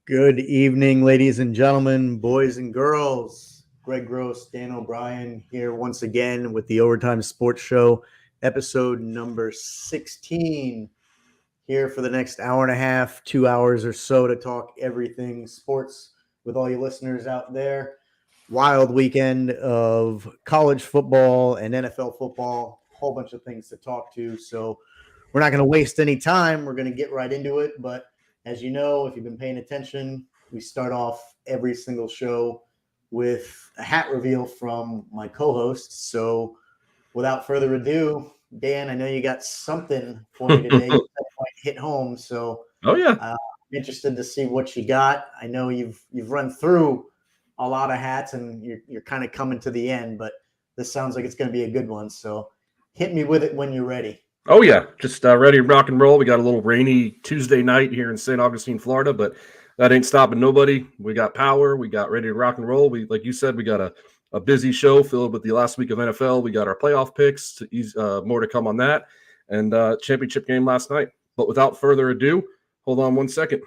Good evening, ladies and gentlemen, boys and girls. Greg Gross, Dan O'Brien here once again with the Overtime Sports Show, episode number 16. Here for the next hour and a half, 2 hours or so to talk everything sports with all you listeners out there. Wild weekend of college football and NFL football, whole bunch of things to talk to. So we're not going to waste any time. We're going to get right into it. But as you know, if you've been paying attention, we start off every single show with a hat reveal from my co-host. So without further ado, Dan, I know you got something for me today. You hit home, so Oh yeah. I'm interested to see what you got. I know you've run through a lot of hats, and you're kind of coming to the end, but this sounds like it's going to be a good one. So hit me with it when you're ready. Oh yeah. Just ready to rock and roll. We got a little rainy Tuesday night here in St. Augustine, Florida, but that ain't stopping nobody. We got power. We got ready to rock and roll. We, like you said, we got a busy show filled with the last week of NFL. We got our playoff picks. More to come on that, and championship game last night. But without further ado, hold on one second.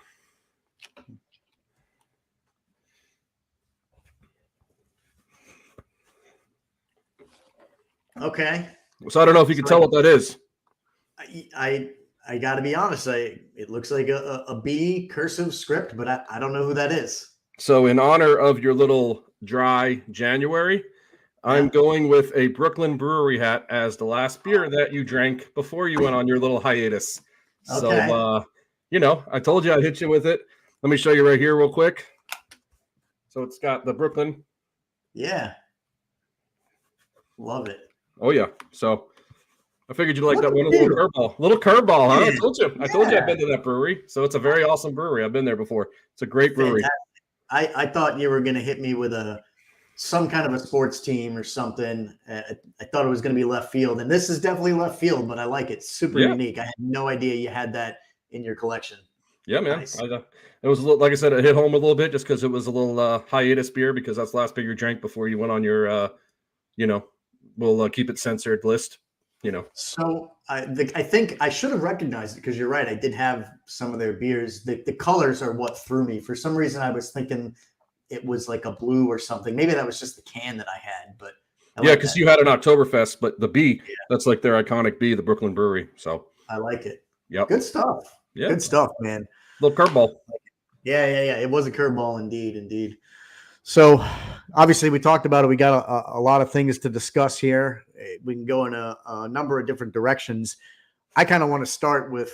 Okay. So I don't know if you can tell what that is. I got to be honest. It looks like a B cursive script, but I don't know who that is. So in honor of your little dry January, I'm going with a Brooklyn Brewery hat as the last beer that you drank before you went on your little hiatus. Okay. So, I told you I'd hit you with it. Let me show you right here real quick. So it's got the Brooklyn. Yeah. Love it. Oh, yeah. So I figured you'd like that one. Little curveball, huh? I told you I've been to that brewery. So it's a very awesome brewery. I've been there before. It's a great brewery. Fantastic. I thought you were going to hit me with some kind of a sports team or something. I thought it was going to be left field, and this is definitely left field, but I like it. Super unique. I had no idea you had that in your collection. Yeah, man. Nice. It was a little, like I said, it hit home a little bit just because it was a little hiatus beer because that's the last beer you drank before you went on your, we'll keep it censored list. So I think I should have recognized it because you're right. I did have some of their beers. The colors are what threw me. For some reason, I was thinking it was like a blue or something. Maybe that was just the can that I had, but because you had an Oktoberfest, but the B, that's like their iconic B, the Brooklyn Brewery. So I like it. Yep. Good stuff. Yeah. Good stuff, man. Little curveball. Yeah. It was a curveball indeed. So obviously we talked about it. We got a lot of things to discuss here. We can go in a number of different directions. I kind of want to start with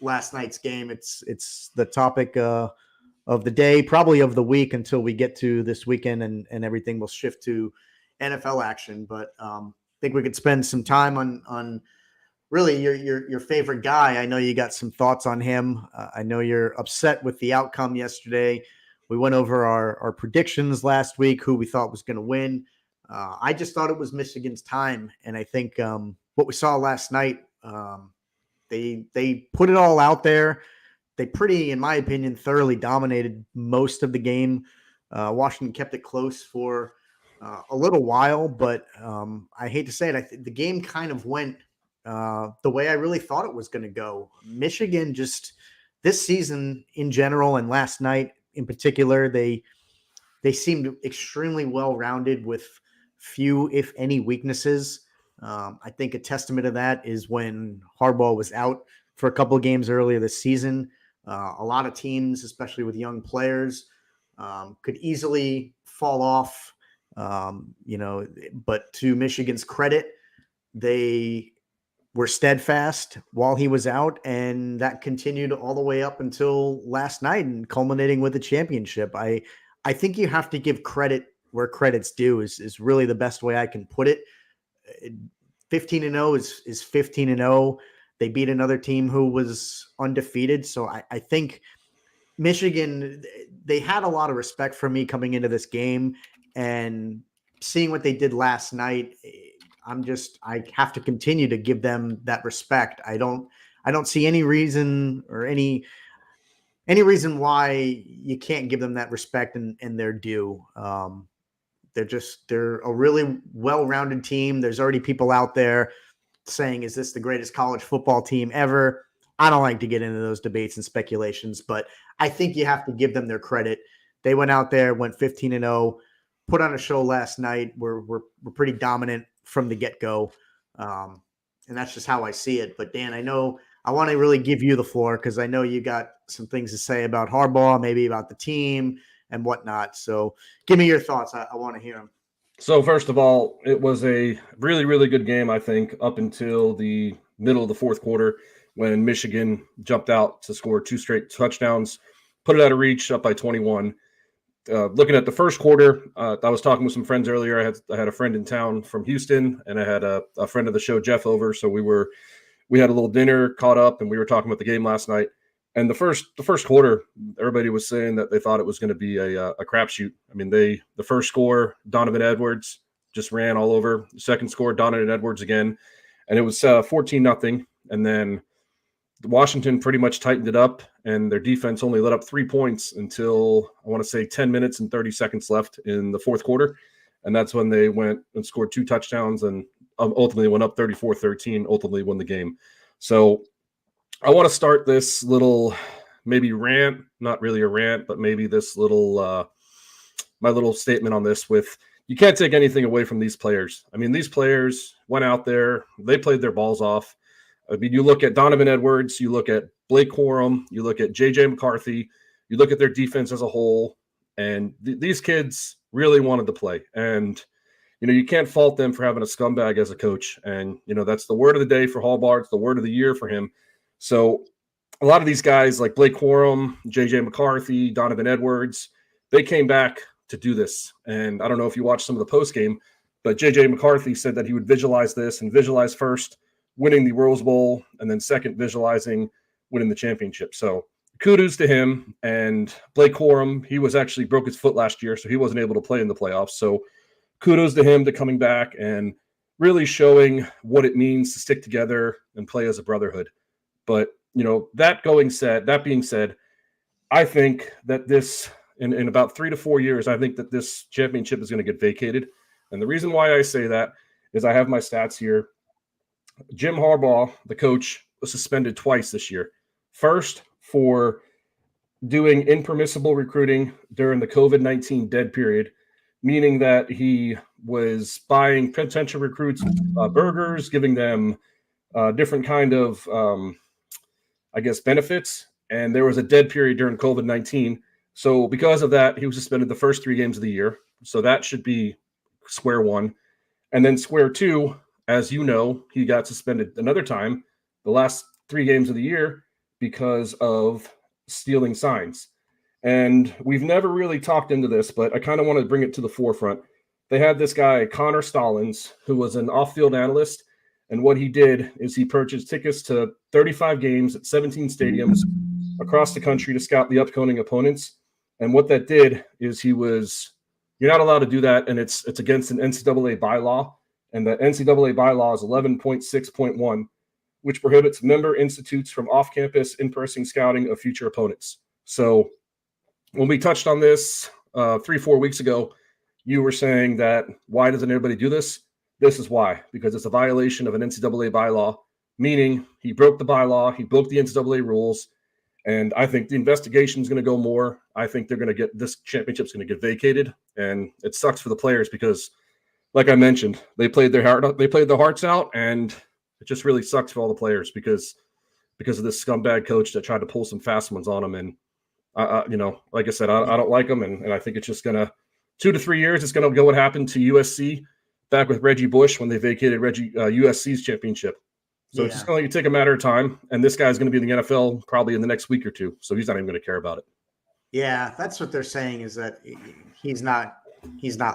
last night's game. It's the topic of the day, probably of the week until we get to this weekend and everything will shift to NFL action. But I think we could spend some time on really your favorite guy. I know you got some thoughts on him. I know you're upset with the outcome yesterday. We went over our predictions last week, who we thought was going to win. I just thought it was Michigan's time. And I think what we saw last night, they put it all out there. They pretty, in my opinion, thoroughly dominated most of the game. Washington kept it close for a little while, but I hate to say it, the game kind of went the way I really thought it was going to go. Michigan just this season in general and last night in particular, they seemed extremely well-rounded with few, if any, weaknesses. I think a testament of that is when Harbaugh was out for a couple of games earlier this season. A lot of teams, especially with young players, could easily fall off. But to Michigan's credit, they were steadfast while he was out, and that continued all the way up until last night and culminating with the championship. I think you have to give credit where credit's due is really the best way I can put it. 15-0 is 15-0. They beat another team who was undefeated. So I think Michigan, they had a lot of respect for me coming into this game, and seeing what they did last night, I have to continue to give them that respect. I don't see any reason or any reason why you can't give them that respect and their due. They're a really well-rounded team. There's already people out there saying, is this the greatest college football team ever? I don't like to get into those debates and speculations, but I think you have to give them their credit. They went out there, went 15-0, put on a show last night. We're pretty dominant from the get-go. And that's just how I see it. But Dan, I know I want to really give you the floor because I know you got some things to say about Harbaugh, maybe about the team and whatnot. So give me your thoughts. I want to hear them. So first of all, it was a really, really good game, I think, up until the middle of the fourth quarter when Michigan jumped out to score 2 straight touchdowns, put it out of reach, up by 21. Looking at the first quarter, I was talking with some friends earlier. I had a friend in town from Houston, and I had a friend of the show, Jeff, over. So we had a little dinner, caught up, and we were talking about the game last night. And the first quarter, everybody was saying that they thought it was going to be a crapshoot. I mean, the first score, Donovan Edwards just ran all over. The second score, Donovan Edwards again, and it was 14-0. And then Washington pretty much tightened it up, and their defense only let up 3 points until, I want to say, 10 minutes and 30 seconds left in the fourth quarter. And that's when they went and scored 2 touchdowns and ultimately went up 34-13, ultimately won the game. So I want to start this little maybe rant, not really a rant, but maybe this little my little statement on this with, you can't take anything away from these players. I mean, these players went out there, they played their balls off. I mean, you look at Donovan Edwards, you look at Blake Corum, you look at J.J. McCarthy, you look at their defense as a whole, and these kids really wanted to play. And, you know, you can't fault them for having a scumbag as a coach. And, you know, that's the word of the day for Harbaugh. It's the word of the year for him. So a lot of these guys like Blake Corum, J.J. McCarthy, Donovan Edwards, they came back to do this. And I don't know if you watched some of the post game, but J.J. McCarthy said that he would visualize this and visualize first winning the Rose Bowl and then second visualizing winning the championship. So kudos to him. And Blake Corum, he was actually broke his foot last year, so he wasn't able to play in the playoffs. So kudos to him to coming back and really showing what it means to stick together and play as a brotherhood. But, you know, that being said, I think that this, in about 3 to 4 years, I think that this championship is going to get vacated. And the reason why I say that is I have my stats here. Jim Harbaugh, the coach, was suspended twice this year. First, for doing impermissible recruiting during the COVID-19 dead period, meaning that he was buying potential recruits burgers, giving them different kind of, benefits. And there was a dead period during COVID-19. So because of that, he was suspended the first 3 games of the year. So that should be square one. And then square two, as you know, he got suspended another time, the last 3 games of the year, because of stealing signs. And we've never really talked into this, but I kind of want to bring it to the forefront. They had this guy, Connor Stallings, who was an off-field analyst. And what he did is he purchased tickets to 35 games at 17 stadiums across the country to scout the upcoming opponents. And what that did is you're not allowed to do that, and it's against an NCAA bylaw. And the NCAA bylaw is 11.6.1, which prohibits member institutes from off-campus in-person scouting of future opponents. So when we touched on this 3-4 weeks ago, you were saying that why doesn't everybody do this? This is why, because it's a violation of an NCAA bylaw, meaning he broke the bylaw, he broke the NCAA rules, and I think the investigation is going to go more. I think this championship's going to get vacated, and it sucks for the players because, like I mentioned, they played their hearts out, and it just really sucks for all the players because of this scumbag coach that tried to pull some fast ones on them. And like I said, I don't like them, and I think it's just gonna 2 to 3 years. It's gonna go what happened to USC back with Reggie Bush when they vacated USC's championship. So it's just going to take a matter of time, and this guy's going to be in the NFL probably in the next week or two. So he's not even going to care about it. Yeah, that's what they're saying, is that he's not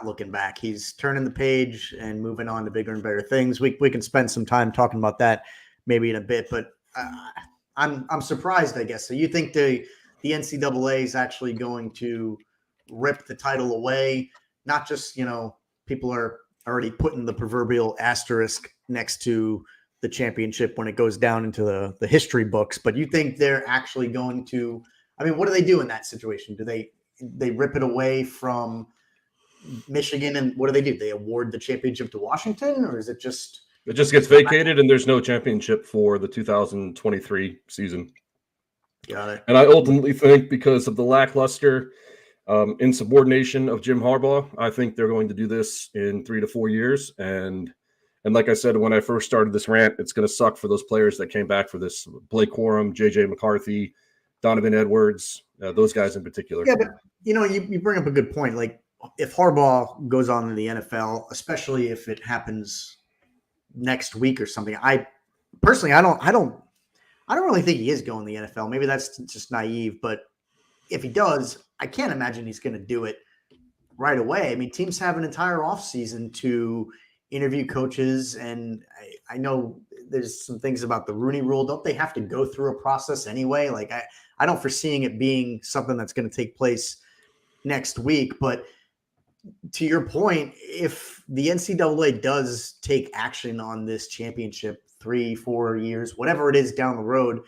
looking back. He's turning the page and moving on to bigger and better things. We can spend some time talking about that maybe in a bit, but I'm surprised, I guess. So you think the NCAA is actually going to rip the title away? Not just, people are already putting the proverbial asterisk next to the championship when it goes down into the history books, but you think they're actually going to, what do they do in that situation? Do they rip it away from Michigan, and what do? They award the championship to Washington, or is it just It just gets vacated, and there's no championship for the 2023 season. Got it. And I ultimately think because of the lackluster insubordination of Jim Harbaugh, I think they're going to do this in 3 to 4 years. And like I said, when I first started this rant, it's going to suck for those players that came back for this. Blake Corum, J.J. McCarthy, Donovan Edwards, those guys in particular. Yeah, but you bring up a good point. Like if Harbaugh goes on in the NFL, especially if it happens next week or something, I personally, I don't really think he is going to the NFL. Maybe that's just naive, but if he does, I can't imagine he's going to do it right away. I mean, teams have an entire offseason to interview coaches, and I know there's some things about the Rooney Rule. Don't they have to go through a process anyway? Like I don't foreseeing it being something that's going to take place next week. But to your point, if the NCAA does take action on this championship 3-4 years, whatever it is down the road,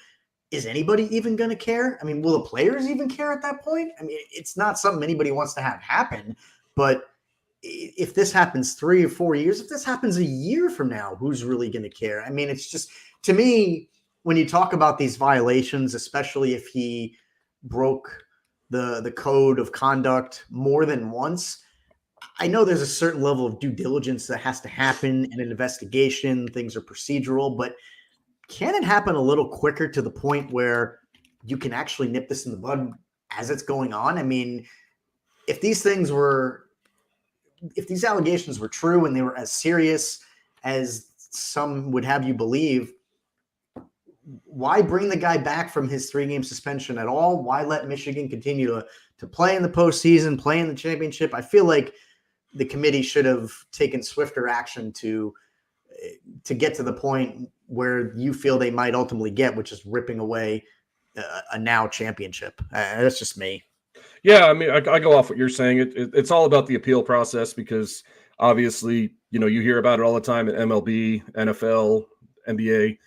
is anybody even going to care? I mean, will the players even care at that point? I mean, it's not something anybody wants to have happen, but if this happens 3 or 4 years, if this happens a year from now, who's really going to care? I mean, it's just, to me, when you talk about these violations, especially if he broke the code of conduct more than once, I know there's a certain level of due diligence that has to happen in an investigation. Things are procedural, but can it happen a little quicker to the point where you can actually nip this in the bud as it's going on? I mean, if these allegations were true and they were as serious as some would have you believe, why bring the guy back from his 3-game suspension at all? Why let Michigan continue to play in the postseason, play in the championship? I feel like the committee should have taken swifter action to get to the point where you feel they might ultimately get, which is ripping away a now championship. That's just me. Yeah, I mean, I go off what you're saying. It's all about the appeal process because obviously, you hear about it all the time at MLB, NFL, NBA.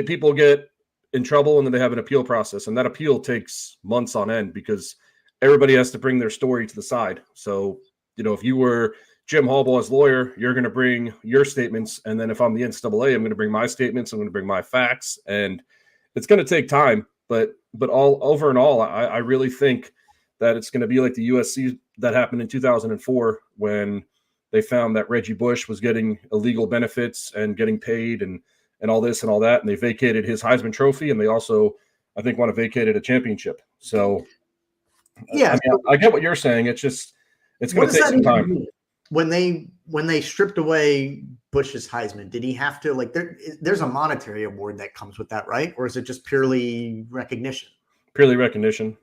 People get in trouble and then they have an appeal process, and that appeal takes months on end because everybody has to bring their story to the side. So, if you were Jim Harbaugh's lawyer, you're going to bring your statements, and then if I'm the NCAA, I'm going to bring my statements. I'm going to bring my facts, and it's going to take time. But all over and all, I really think that it's going to be like the USC that happened in 2004 when they found that Reggie Bush was getting illegal benefits and getting paid and all this and all that, and they vacated his Heisman Trophy, and they also, I think, want to vacate a championship. So, yeah, I get what you're saying. It's just it's going to take some time. Mean? When they stripped away Bush's Heisman, did he have to, like, there's a monetary award that comes with that, right? Or is it just purely recognition? Purely recognition.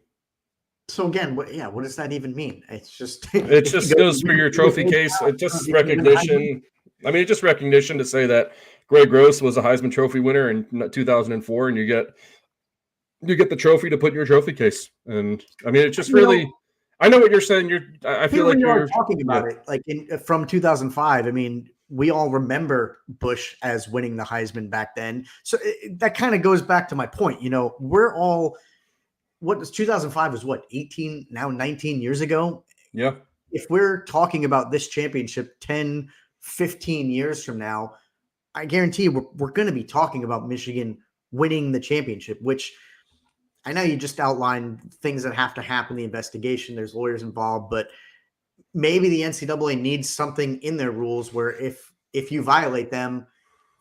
So again, what does that even mean? It just goes for your trophy case. It's just recognition. I mean, it's just recognition to say that Greg Gross was a Heisman Trophy winner in 2004, and you get the trophy to put in your trophy case. And I mean, it's just really. I know what you're saying. I feel like you're talking about it like from 2005. I mean, we all remember Bush as winning the Heisman back then. So that kind of goes back to my point. We're all. What was 2005 was what, 18, now 19 years ago? Yeah. If we're talking about this championship 10, 15 years from now, I guarantee you we're going to be talking about Michigan winning the championship, which I know you just outlined things that have to happen, the investigation, there's lawyers involved, but maybe the NCAA needs something in their rules where if you violate them,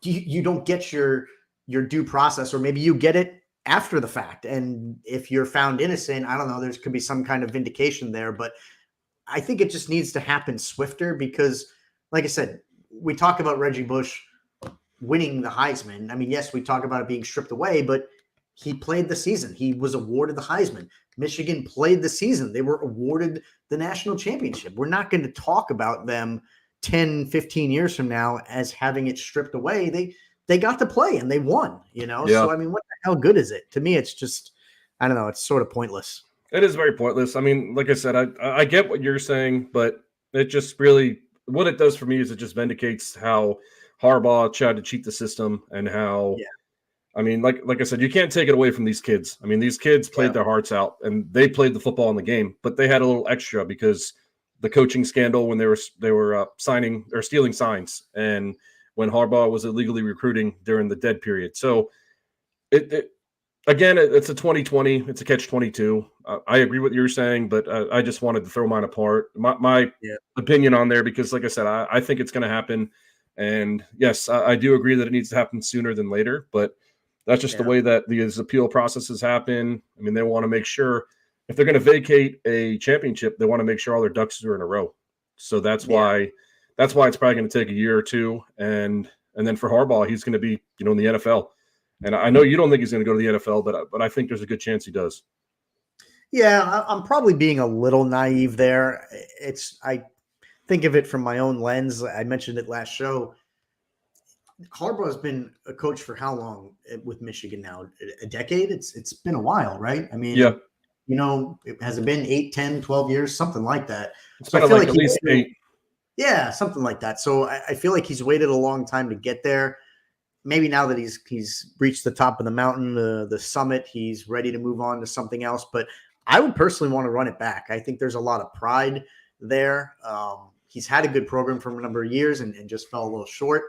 you don't get your due process, or maybe you get it after the fact. And if you're found innocent, I don't know, there could be some kind of vindication there, but I think it just needs to happen swifter because, like I said, we talk about Reggie Bush winning the Heisman. I mean, yes, we talk about it being stripped away, but he played the season. He was awarded the Heisman. Michigan played the season. They were awarded the national championship. We're not going to talk about them 10, 15 years from now as having it stripped away. They got to play and they won, Yeah. So, I mean, what the hell good is it? To me, it's just, I don't know. It's sort of pointless. It is very pointless. I mean, like I said, I get what you're saying, but it just really, what it does for me is it just vindicates how Harbaugh tried to cheat the system and how, I mean, like I said, you can't take it away from these kids. I mean, these kids played their hearts out and they played the football in the game, but they had a little extra because the coaching scandal when they were signing or stealing signs, and when Harbaugh was illegally recruiting during the dead period. So again, it's a 2020. It's a catch-22. I agree with what you're saying, but I just wanted to throw mine apart. My opinion on there, because like I said, I think it's going to happen. And yes, I do agree that it needs to happen sooner than later, but that's just the way that these appeal processes happen. I mean, they want to make sure if they're going to vacate a championship, they want to make sure all their ducks are in a row. So that's why it's probably going to take a year or two. And then for Harbaugh, he's going to be, in the NFL. And I know you don't think he's going to go to the NFL, but I think there's a good chance he does. Yeah, I'm probably being a little naive there. I think of it from my own lens. I mentioned it last show. Harbaugh's been a coach for how long with Michigan now? A decade? It's been a while, right? I mean, has it been 8, 10, 12 years, something like that? So I feel like at least 8. Yeah, something like that. So I feel like he's waited a long time to get there. Maybe now that he's reached the top of the mountain, the summit, he's ready to move on to something else. But I would personally want to run it back. I think there's a lot of pride there. He's had a good program for a number of years and just fell a little short.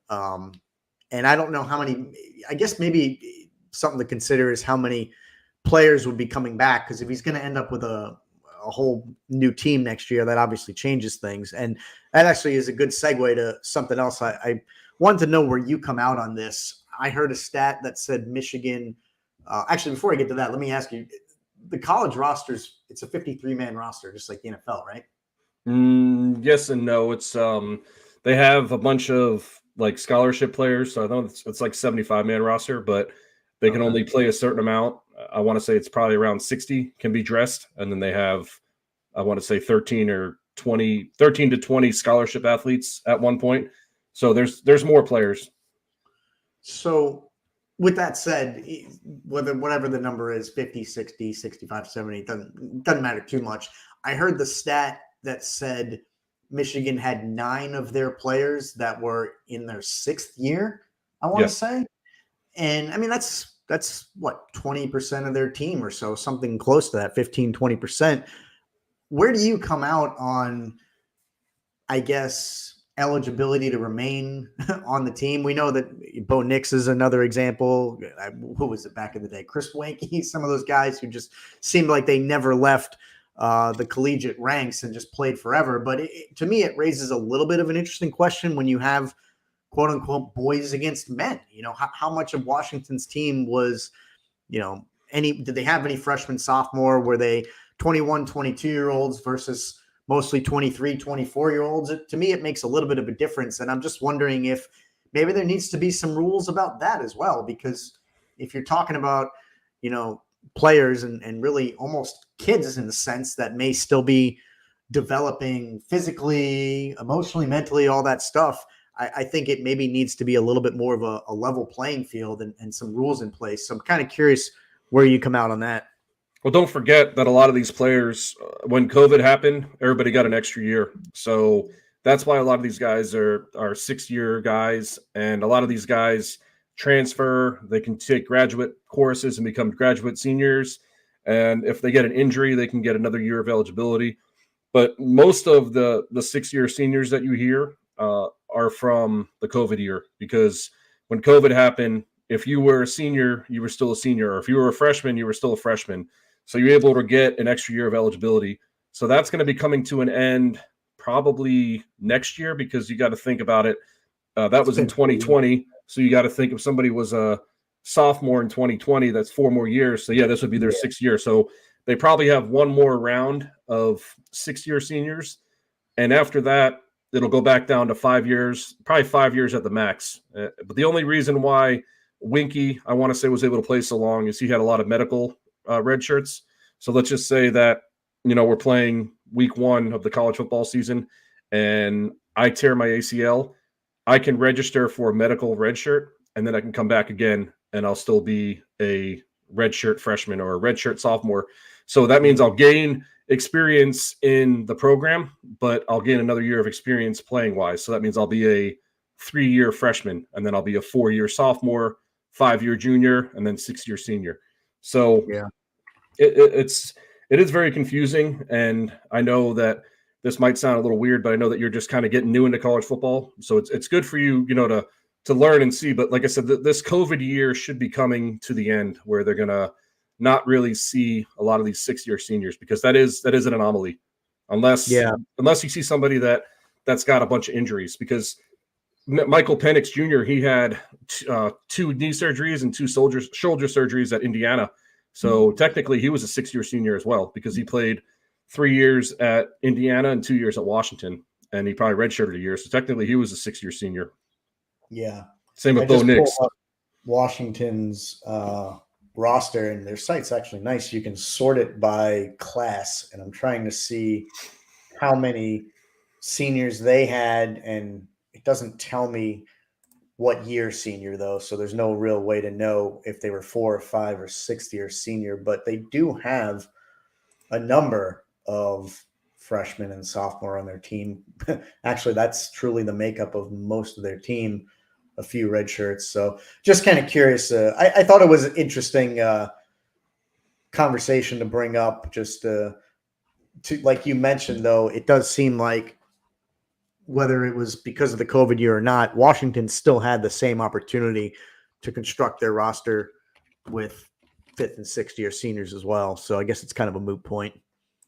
And I don't know how many, I guess maybe something to consider is how many players would be coming back. Because if he's going to end up with a whole new team next year, that obviously changes things. And that actually is a good segue to something else. I wanted to know where you come out on this. I heard a stat that said Michigan, actually, before I get to that, let me ask you, the college rosters, it's a 53-man roster, just like the NFL, right? Yes and no. It's they have a bunch of like scholarship players, so I know it's like 75-man roster, but they can only play a certain amount. I want to say it's probably around 60 can be dressed, and then they have, I want to say 13 to 20 scholarship athletes at one point. So there's more players. So with that said, whatever the number is, 50, 60, 65, 70, doesn't matter too much. I heard the stat that said Michigan had 9 of their players that were in their 6th year, I want to say. And I mean, that's what, 20% of their team or so, something close to that, 15, 20%. Where do you come out on, I guess, eligibility to remain on the team? We know that Bo Nix is another example. Who was it back in the day? Chris Wanke, some of those guys who just seemed like they never left the collegiate ranks and just played forever. But to me, it raises a little bit of an interesting question when you have quote unquote boys against men. How much of Washington's team was, did they have any freshman, sophomore? Were they 21, 22-year-olds versus mostly 23, 24-year-olds? To me, it makes a little bit of a difference. And I'm just wondering if maybe there needs to be some rules about that as well, because if you're talking about, players and really almost kids in the sense that may still be developing physically, emotionally, mentally, all that stuff, I think it maybe needs to be a little bit more of a level playing field and some rules in place. So I'm kind of curious where you come out on that. Well, don't forget that a lot of these players, when COVID happened, everybody got an extra year. So that's why a lot of these guys are 6-year guys. And a lot of these guys transfer. They can take graduate courses and become graduate seniors. And if they get an injury, they can get another year of eligibility. But most of the 6-year seniors that you hear are from the COVID year, because when COVID happened, if you were a senior, you were still a senior, or if you were a freshman, you were still a freshman. So you're able to get an extra year of eligibility. So that's going to be coming to an end probably next year, because you got to think about it. That was in 2020. So you got to think if somebody was a sophomore in 2020, that's 4 more years. So yeah, this would be their 6th year. So they probably have one more round of 6-year seniors. And after that, it'll go back down to 5 years, probably 5 years at the max. But the only reason why Winky, I want to say, was able to play so long is he had a lot of medical red shirts. So let's just say that, we're playing week 1 of the college football season and I tear my ACL. I can register for a medical red shirt, and then I can come back again and I'll still be a redshirt freshman or a redshirt sophomore. So that means I'll gain experience in the program, but I'll gain another year of experience playing wise. So that means I'll be a 3-year freshman, and then I'll be a 4-year sophomore, 5-year junior, and then 6-year senior. So it is very confusing. And I know that this might sound a little weird, but I know that you're just kind of getting new into college football. So it's good for you, to learn and see. But like I said, this COVID year should be coming to the end where they're going to not really see a lot of these 6-year seniors, because that is an anomaly unless you see somebody that's got a bunch of injuries. Because Michael Penix Jr., he had 2 knee surgeries and 2 shoulder surgeries at Indiana. So technically he was a 6-year senior as well, because he played 3 years at Indiana and 2 years at Washington, and he probably redshirted a year. So technically he was a 6-year senior. Yeah. Same with Bo Nix. Washington's roster, and their site's actually nice. You can sort it by class, and I'm trying to see how many seniors they had, and it doesn't tell me what year senior though, so there's no real way to know if they were 4 or 5 or 6th-year senior. But they do have a number of freshmen and sophomore on their team. Actually, that's truly the makeup of most of their team. A few red shirts. So just kind of curious. I thought it was an interesting conversation to bring up. Just to like you mentioned, though, it does seem like whether it was because of the COVID year or not, Washington still had the same opportunity to construct their roster with 5th and 6th-year seniors as well. So I guess it's kind of a moot point.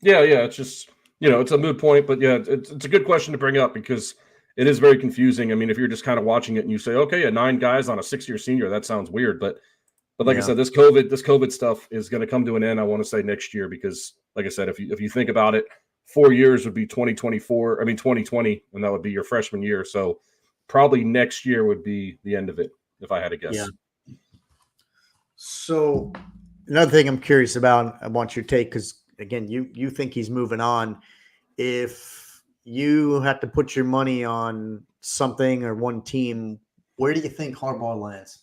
Yeah. It's just, it's a moot point, but yeah, it's a good question to bring up, because it is very confusing. I mean, if you're just kind of watching it and you say, okay, 9 guys on a 6-year senior, that sounds weird. But like I said, this COVID stuff is going to come to an end, I want to say, next year, because like I said, if you think about it, 4 years would be 2020, and that would be your freshman year. So probably next year would be the end of it, if I had to guess. Yeah. So another thing I'm curious about, I want your take, because again, you think he's moving on. If you had to put your money on something or one team, where do you think Harbaugh lands?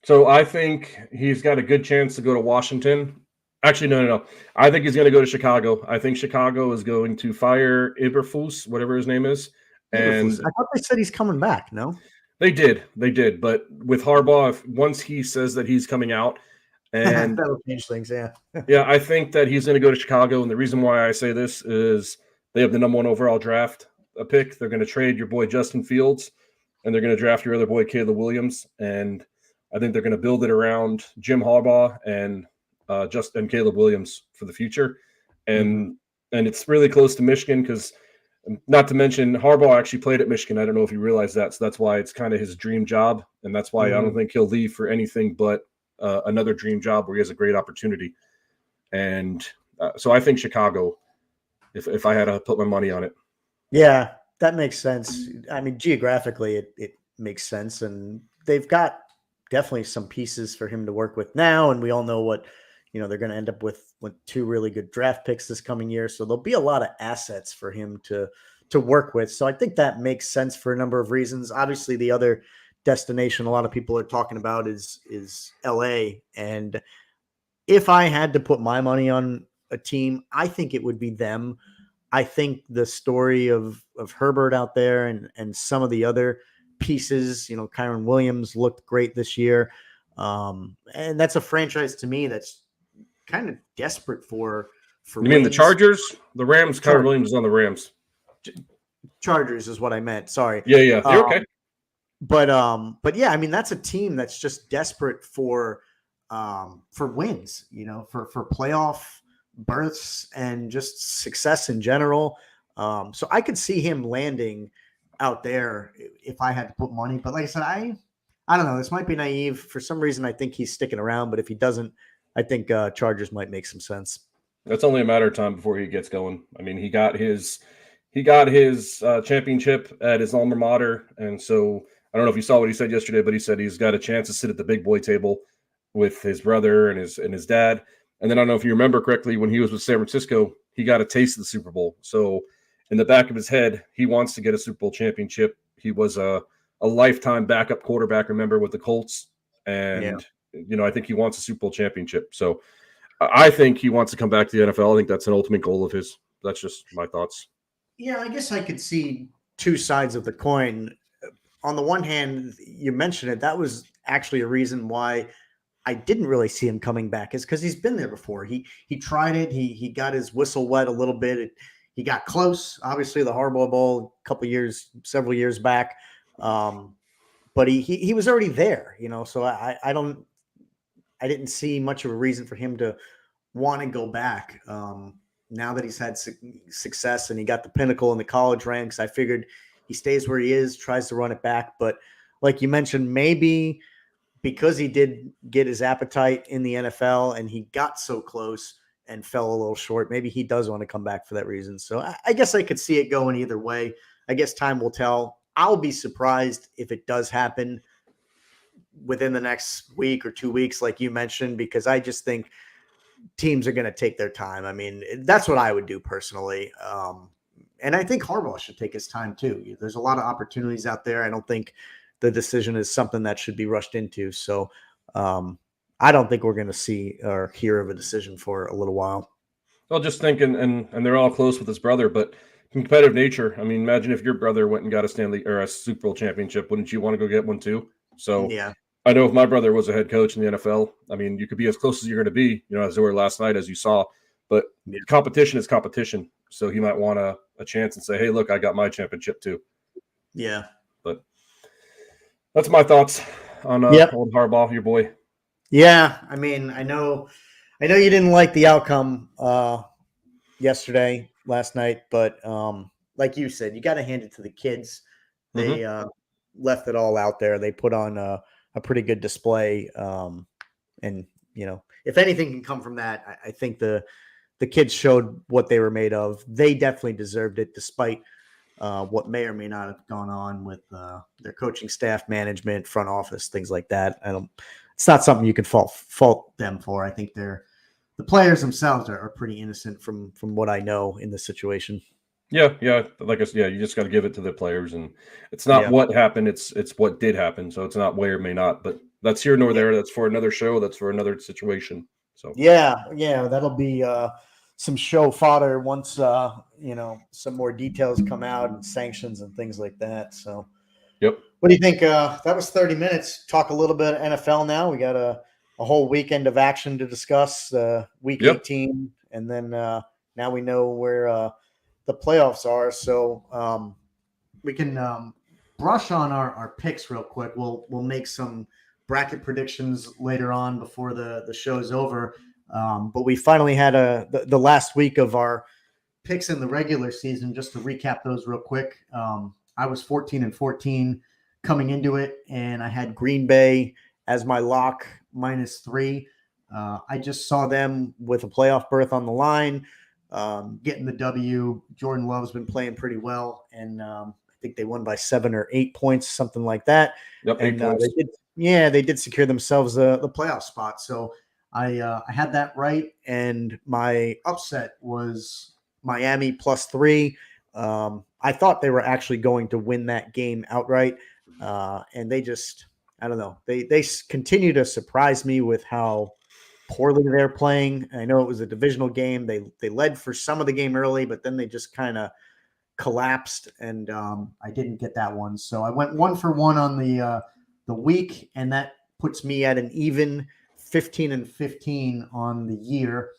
So I think he's got a good chance to go to Washington. Actually, no. I think he's going to go to Chicago. I think Chicago is going to fire Eberflus, whatever his name is. And I thought they said he's coming back. No, they did. But with Harbaugh, once he says that he's coming out, and that'll change things. Yeah. Yeah, I think that he's going to go to Chicago. And the reason why I say this is they have the number 1 overall draft pick. They're going to trade your boy Justin Fields, and they're going to draft your other boy Caleb Williams. And I think they're going to build it around Jim Harbaugh and Caleb Williams for the future. And it's really close to Michigan, because not to mention Harbaugh actually played at Michigan. I don't know if you realize that. So that's why it's kind of his dream job. And that's why I don't think he'll leave for anything but another dream job where he has a great opportunity. And so I think Chicago, if I had to put my money on it. Yeah, that makes sense. I mean, geographically, it makes sense. And they've got definitely some pieces for him to work with now. And we all know what, they're going to end up with 2 really good draft picks this coming year. So there'll be a lot of assets for him to work with. So I think that makes sense for a number of reasons. Obviously, the other destination a lot of people are talking about is LA. And if I had to put my money on a team, I think it would be them. I think the story of Herbert out there and some of the other pieces, Kyron Williams looked great this year. And that's a franchise to me that's kind of desperate for You mean the Chargers? The Rams? Kyron Williams is on the Rams. Chargers is what I meant. Sorry. Yeah. You're okay. But yeah, I mean, that's a team that's just desperate for wins, for playoff berths and just success in general. So I could see him landing out there if I had to put money. But like I said, I don't know. This might be naive. For some reason, I think he's sticking around. But if he doesn't, I think Chargers might make some sense. It's only a matter of time before he gets going. I mean, he got his championship at his alma mater, and so I don't know if you saw what he said yesterday, but he said he's got a chance to sit at the big boy table with his brother and his dad. And then I don't know if you remember correctly, when he was with San Francisco, he got a taste of the Super Bowl. So in the back of his head, he wants to get a Super Bowl championship. He was a lifetime backup quarterback, remember, with the Colts. And, I think he wants a Super Bowl championship. So I think he wants to come back to the NFL. I think that's an ultimate goal of his. That's just my thoughts. Yeah, I guess I could see 2 sides of the coin. On the one hand, you mentioned it. That was actually a reason why I didn't really see him coming back, is because he's been there before. He tried it. He got his whistle wet a little bit. he got close. Obviously, the Harbaugh Bowl several years back, but he was already there, So I didn't see much of a reason for him to want to go back. Now that he's had success and he got the pinnacle in the college ranks, I figured he stays where he is, tries to run it back. But like you mentioned, maybe because he did get his appetite in the NFL and he got so close and fell a little short, maybe he does want to come back for that reason. So I guess I could see it going either way. I guess time will tell. I'll be surprised if it does happen within the next week or 2 weeks, like you mentioned, because I just think teams are going to take their time. I mean, that's what I would do personally. And I think Harbaugh should take his time too. There's a lot of opportunities out there. I don't think the decision is something that should be rushed into. So I don't think we're going to see or hear of a decision for a little while. Well, just thinking, and they're all close with his brother, but competitive nature. I mean, imagine if your brother went and got a Stanley or a Super Bowl championship. Wouldn't you want to go get one too? So yeah. I know if my brother was a head coach in the NFL, I mean, you could be as close as you're going to be, as they were last night, as you saw. But competition is competition. So he might want a chance and say, hey, look, I got my championship too. Yeah. But that's my thoughts on old Harbaugh, your boy. Yeah. I mean, I know you didn't like the outcome last night, but like you said, you got to hand it to the kids. They left it all out there. They put on a pretty good display. And, if anything can come from that, I think the kids showed what they were made of. They definitely deserved it, despite what may or may not have gone on with their coaching staff, management, front office, things like that. It's not something you can fault them for. I think the players themselves are pretty innocent from what I know in this situation. Yeah. Like I said, you just got to give it to the players, and it's not what happened; it's what did happen. So it's not may or may not, but that's here nor there. That's for another show. That's for another situation. So yeah, that'll be some show fodder once some more details come out and sanctions and things like that. So, yep. What do you think? That was 30 minutes. Talk a little bit of NFL now. We got a whole weekend of action to discuss. Week 18, and then now we know where the playoffs are. So we can brush on our picks real quick. We'll make some bracket predictions later on before the show's over. But we finally had the last week of our picks in the regular season. Just to recap those real quick. I was 14-14 coming into it, and I had Green Bay as my lock -3. I just saw them with a playoff berth on the line, getting the W. Jordan Love's been playing pretty well, and I think they won by 7 or 8 points, something like that. Yep, 8 points. They did secure themselves the playoff spot. So I had that right, and my upset was Miami +3. I thought they were actually going to win that game outright, and they just, I don't know, they continue to surprise me with how poorly they're playing. I know it was a divisional game. They led for some of the game early, but then they just kind of collapsed, and I didn't get that one. So I went 1-for-1 on the week, and that puts me at an even 15-15 on the year.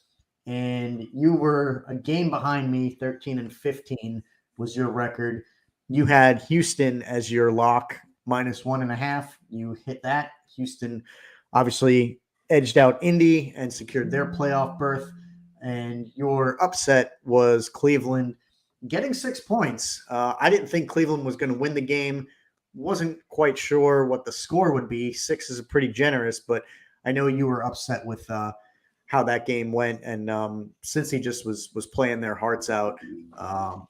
And you were a game behind me. 13-15 was your record. You had Houston as your lock -1.5. You hit that. Houston obviously edged out Indy and secured their playoff berth. And your upset was Cleveland getting 6 points. I didn't think Cleveland was going to win the game. Wasn't quite sure what the score would be. 6 is pretty generous, but I know you were upset with how that game went. And since he just was playing their hearts out,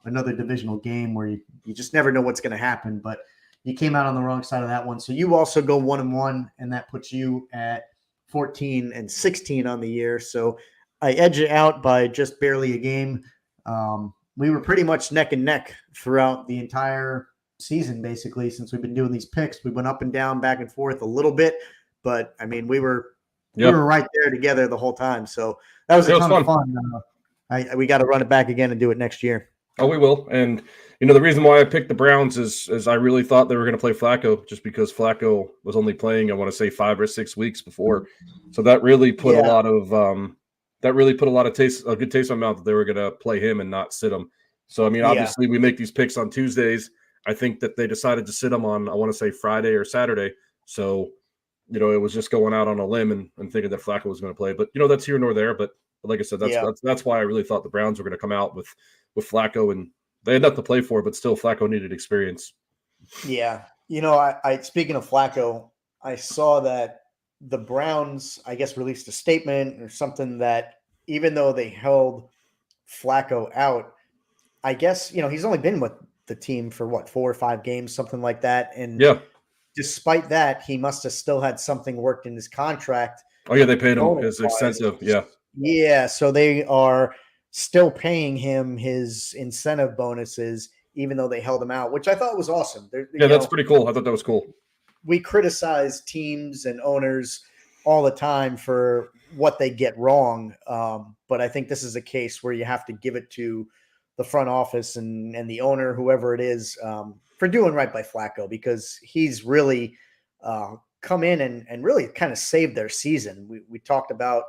another divisional game where you just never know what's going to happen, but you came out on the wrong side of that one. So you also go 1-1, and that puts you at 14-16 on the year. So I edge it out by just barely a game. We were pretty much neck and neck throughout the entire season, basically, since we've been doing these picks. We went up and down, back and forth a little bit, but I mean, we were right there together the whole time. So that was a ton of fun. We got to run it back again and do it next year. Oh, we will. And the reason why I picked the Browns is I really thought they were going to play Flacco, just because Flacco was only playing, I want to say, 5 or 6 weeks before. So that really put a good taste in my mouth that they were going to play him and not sit him. So, I mean, Yeah. obviously we make these picks on Tuesdays. I think that they decided to sit him on, I want to say Friday or Saturday. So, it was just going out on a limb and thinking that Flacco was going to play. But, that's here nor there. But like I said, that's why I really thought the Browns were going to come out with Flacco, and they had nothing to play for, but still Flacco needed experience. Yeah. I speaking of Flacco, I saw that the Browns, I guess, released a statement or something that even though they held Flacco out, I guess, he's only been with the team for 4 or 5 games, something like that. And Yeah. despite that, he must have still had something worked in his contract. Oh, yeah, they paid him his extensive. Yeah. Yeah. So they are still paying him his incentive bonuses, even though they held him out, which I thought was awesome. Yeah, that's pretty cool. I thought that was cool. We criticize teams and owners all the time for what they get wrong. But I think this is a case where you have to give it to the front office and the owner, whoever it is, for doing right by Flacco, because he's really come in and really kind of saved their season. We talked about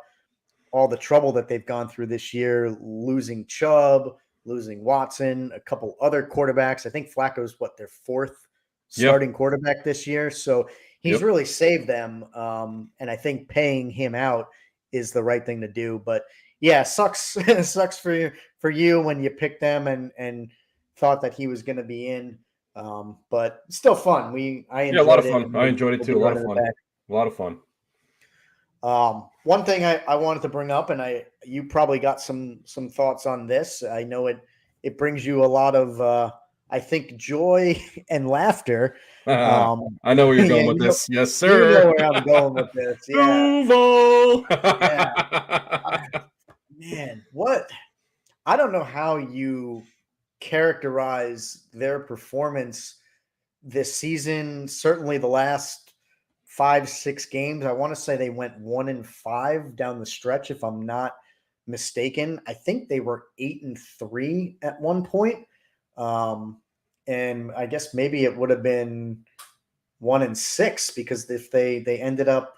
all the trouble that they've gone through this year, losing Chubb, losing Watson, a couple other quarterbacks. I think Flacco's their 4th starting quarterback this year. So he's really saved them. And I think paying him out is the right thing to do. But yeah, sucks for you when you picked them and thought that he was going to be in. But still fun. I enjoyed a lot of it. fun. I enjoyed it too. A lot of fun. A lot of fun. One thing I wanted to bring up, and you probably got some thoughts on this. I know it brings you a lot of I think joy and laughter. I know where you're going with this. Yes, sir. You know where I'm going with this. Yeah. Duval. Man, what? I don't know how you characterize their performance this season. Certainly the last 5-6 games. I want to say they went 1-5 down the stretch, if I'm not mistaken. I think they were 8-3 at one point. And I guess maybe it would have been 1-6, because if they ended up,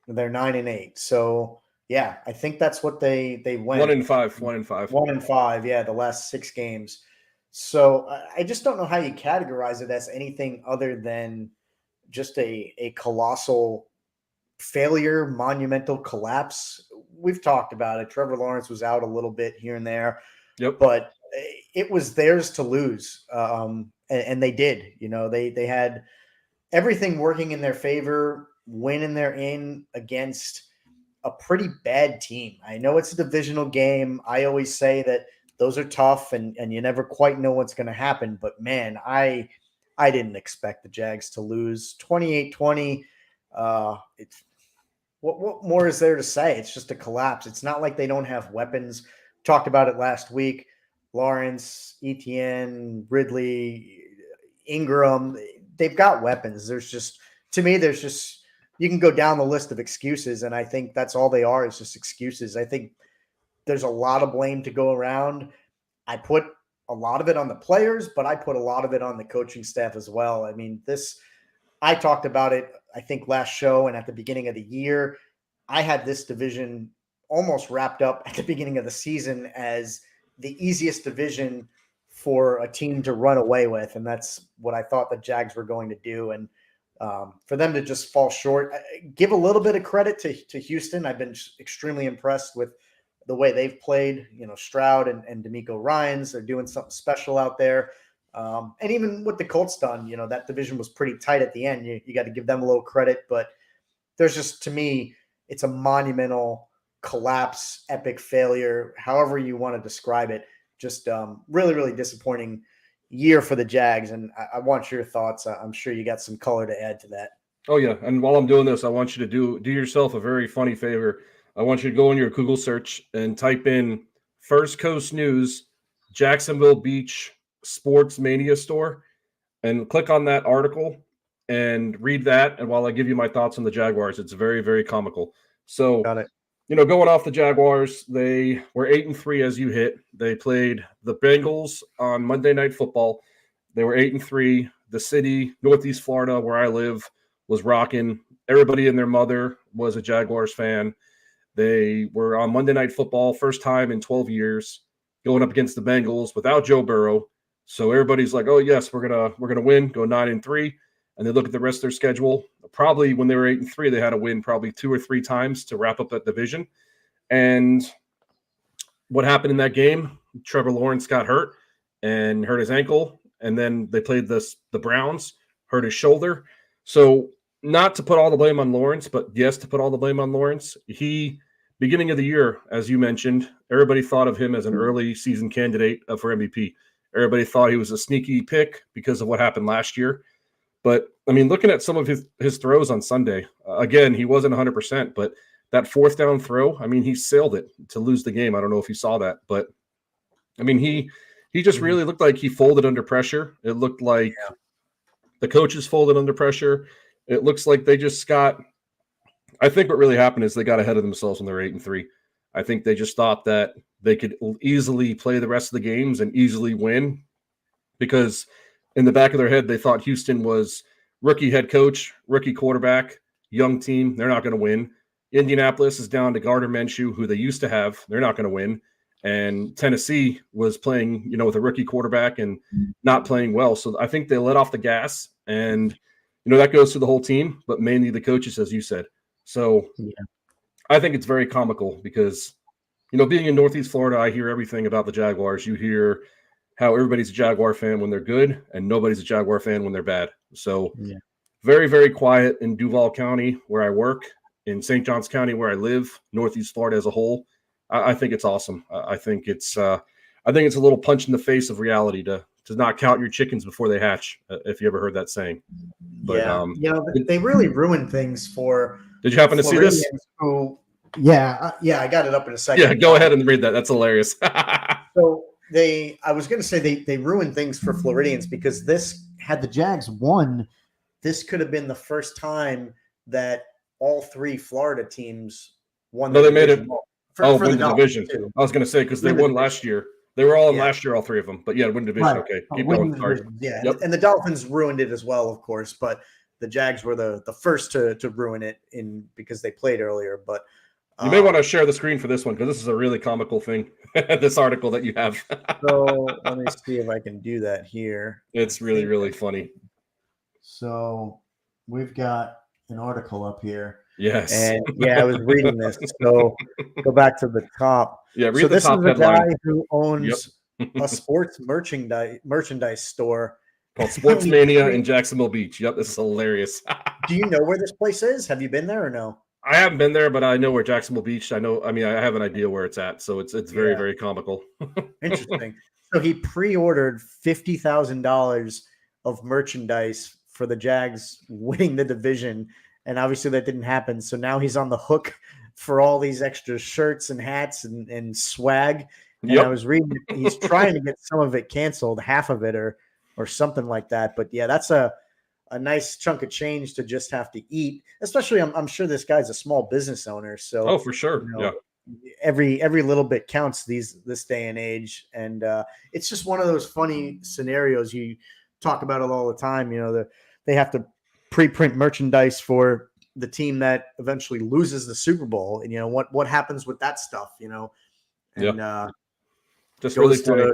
they're 9-8. So yeah, I think that's what they went 1-5. 1-5. Yeah, the last 6 games. So I just don't know how you categorize it as anything other than just a colossal failure, monumental collapse. We've talked about it. Trevor Lawrence was out a little bit here and there, but it was theirs to lose. And they did. They had everything working in their favor, winning their in against a pretty bad team. I know it's a divisional game. I always say that those are tough and you never quite know what's going to happen. But man, I didn't expect the Jags to lose 28-20. It's what more is there to say? It's just a collapse. It's not like they don't have weapons. Talked about it last week. Lawrence, Etienne, Ridley, Ingram, they've got weapons. To me, you can go down the list of excuses, and I think that's all they are, is just excuses. I think there's a lot of blame to go around. I put a lot of it on the players, but I put a lot of it on the coaching staff as well. I mean, I talked about it, I think, last show and at the beginning of the year. I had this division almost wrapped up at the beginning of the season as the easiest division for a team to run away with, and that's what I thought the Jags were going to do. And for them to just fall short, give a little bit of credit to Houston. I've been extremely impressed with the way they've played. Stroud and DeMeco Ryans, they're doing something special out there. And even what the Colts done, that division was pretty tight at the end. You got to give them a little credit, but there's just, to me, it's a monumental collapse, epic failure, however you want to describe it. Just really, really disappointing year for the Jags. And I want your thoughts. I'm sure you got some color to add to that. Oh yeah. And while I'm doing this, I want you to do yourself a very funny favor. I want you to go in your Google search and type in First Coast News, Jacksonville Beach Sports Mania Store, and click on that article and read that. And while I give you my thoughts on the Jaguars, it's very, very comical. So, Got it. Going off the Jaguars, they were 8-3 as you hit. They played the Bengals on Monday Night Football. They were 8-3. The city, Northeast Florida, where I live, was rocking. Everybody and their mother was a Jaguars fan. They were on Monday Night Football, first time in 12 years. going up against the Bengals without Joe Burrow. So everybody's like, "Oh yes, we're gonna win, go 9-3." And they look at the rest of their schedule. Probably when they were 8-3, they had to win probably 2 or 3 times to wrap up that division. And what happened in that game? Trevor Lawrence got hurt and hurt his ankle, and then they played the Browns, hurt his shoulder. So not to put all the blame on Lawrence, but yes, to put all the blame on Lawrence. Beginning of the year, as you mentioned, everybody thought of him as an early season candidate for MVP. Everybody thought he was a sneaky pick because of what happened last year. But, I mean, looking at some of his throws on Sunday, again, he wasn't 100%, but that fourth down throw, I mean, he sailed it to lose the game. I don't know if you saw that, but, I mean, he just really looked like he folded under pressure. It looked like the coaches folded under pressure. It looks like they just got – I think what really happened is they got ahead of themselves when they were 8-3. I think they just thought that they could easily play the rest of the games and easily win because in the back of their head, they thought Houston was rookie head coach, rookie quarterback, young team. They're not going to win. Indianapolis is down to Gardner Minshew, who they used to have. They're not going to win. And Tennessee was playing, with a rookie quarterback and not playing well. So I think they let off the gas. And, that goes to the whole team, but mainly the coaches, as you said. So I think it's very comical because, being in Northeast Florida, I hear everything about the Jaguars. You hear how everybody's a Jaguar fan when they're good and nobody's a Jaguar fan when they're bad. So very, very quiet in Duval County where I work, in St. Johns County where I live, Northeast Florida as a whole. I think it's awesome. I think it's a little punch in the face of reality to not count your chickens before they hatch, if you ever heard that saying. But, they really ruined things for. Did you happen to see this? I got it up in a second. Yeah, go ahead and read that. That's hilarious. So I was going to say they ruined things for Floridians because had the Jags won, this could have been the first time that all 3 Florida teams won. No, they made it. For win the division. Too. I was going to say because they won last year. They were all in last year, all 3 of them. But win division. Right. Okay, keep going. Sorry. Yeah, and the Dolphins ruined it as well, of course. But the Jags were the first to ruin it because they played earlier. But you may want to share the screen for this one because this is a really comical thing. This article that you have. So let me see if I can do that here. It's really, really funny. So we've got an article up here. Yes. And I was reading this. So go back to the top. Yeah, read the top headline. This is a guy who owns a sports merchandise store called Sports Mania in Jacksonville Beach. Yep, this is hilarious. Do you know where this place is? Have you been there or no? I haven't been there, but I know where Jacksonville Beach. I have an idea where it's at. So it's very, very comical. Interesting. So he pre-ordered $50,000 of merchandise for the Jags winning the division. And obviously that didn't happen. So now he's on the hook for all these extra shirts and hats and swag. And I was reading, he's trying to get some of it canceled, half of it or something like that. But that's a nice chunk of change to just have to eat, especially I'm sure this guy's a small business owner. So for sure. Every little bit counts this day and age. And it's just one of those funny scenarios. You talk about it all the time. They have to pre-print merchandise for the team that eventually loses the Super Bowl. And what happens with that stuff, and just really funny.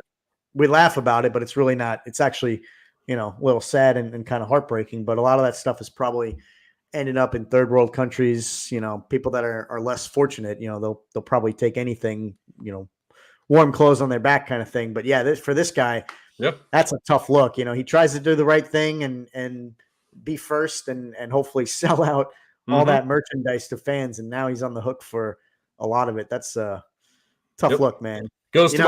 We laugh about it, but it's really not. It's actually, a little sad and kind of heartbreaking. But a lot of that stuff is probably ended up in third world countries. People that are less fortunate. They'll probably take anything. Warm clothes on their back, kind of thing. But for this guy, that's a tough look. He tries to do the right thing and be first and hopefully sell out all that merchandise to fans. And now he's on the hook for a lot of it. That's a tough look, man. Goes to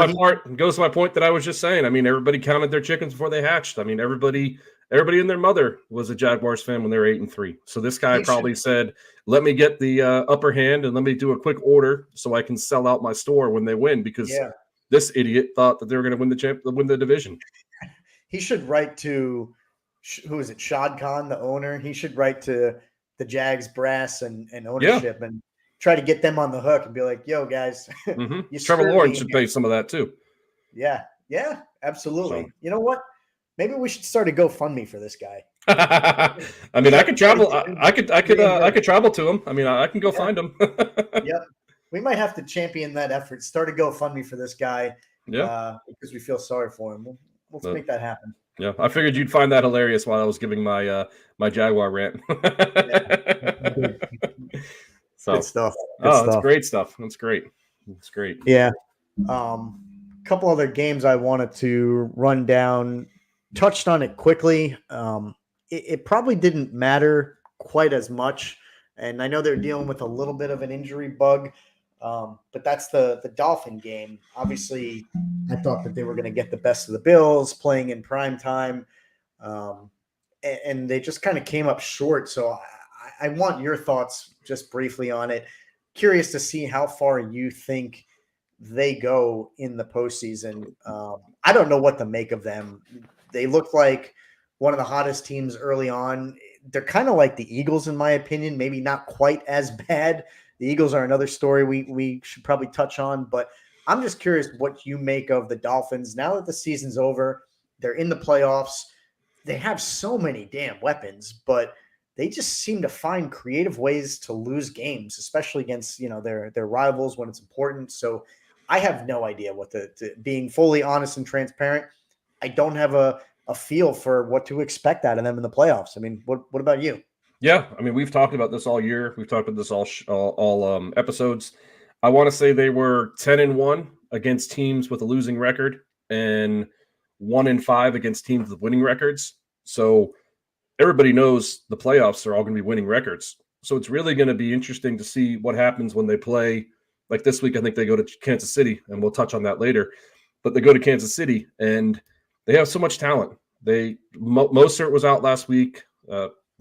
my point that I was just saying. I mean, everybody counted their chickens before they hatched. I mean, everybody and their mother was a Jaguars fan when they were 8-3. So this guy probably said, let me get the upper hand and let me do a quick order so I can sell out my store when they win because this idiot thought that they were going to win the division. He should write to, who is it, Shad Khan, the owner? He should write to the Jags brass and ownership and try to get them on the hook and be like, yo, guys. Trevor Lawrence should pay some of that too. Yeah, absolutely. So. You know what? Maybe we should start a GoFundMe for this guy. I mean, I could travel. I could travel to him. I mean, I can go find him. We might have to champion that effort. Start a GoFundMe for this guy because we feel sorry for him. Let's make that happen. Yeah, I figured you'd find that hilarious while I was giving my my Jaguar rant. So, good stuff. That's great stuff. That's great. That's great. Yeah. Couple other games I wanted to run down. Touched on it quickly. It probably didn't matter quite as much, and I know they're dealing with a little bit of an injury bug. But that's the Dolphin game. Obviously, I thought that they were going to get the best of the Bills playing in prime time, and they just kind of came up short. So I want your thoughts just briefly on it. Curious to see how far you think they go in the postseason. I don't know what to make of them. They look like one of the hottest teams early on. They're kind of like the Eagles, in my opinion, maybe not quite as bad. The Eagles are another story we should probably touch on, but I'm just curious what you make of the Dolphins now that the season's over. They're in the playoffs. They have so many damn weapons, but they just seem to find creative ways to lose games, especially against their rivals when it's important. So I have no idea what to being fully honest and transparent. I don't have a feel for what to expect out of them in the playoffs. I mean, what about you? Yeah, I mean, we've talked about this all year. We've talked about this all episodes. I want to say they were 10-1 against teams with a losing record and 1-5 against teams with winning records. So everybody knows the playoffs are all going to be winning records. So it's really going to be interesting to see what happens when they play. Like this week, I think they go to Kansas City, and we'll touch on that later. But they go to Kansas City, and they have so much talent. Mostert was out last week.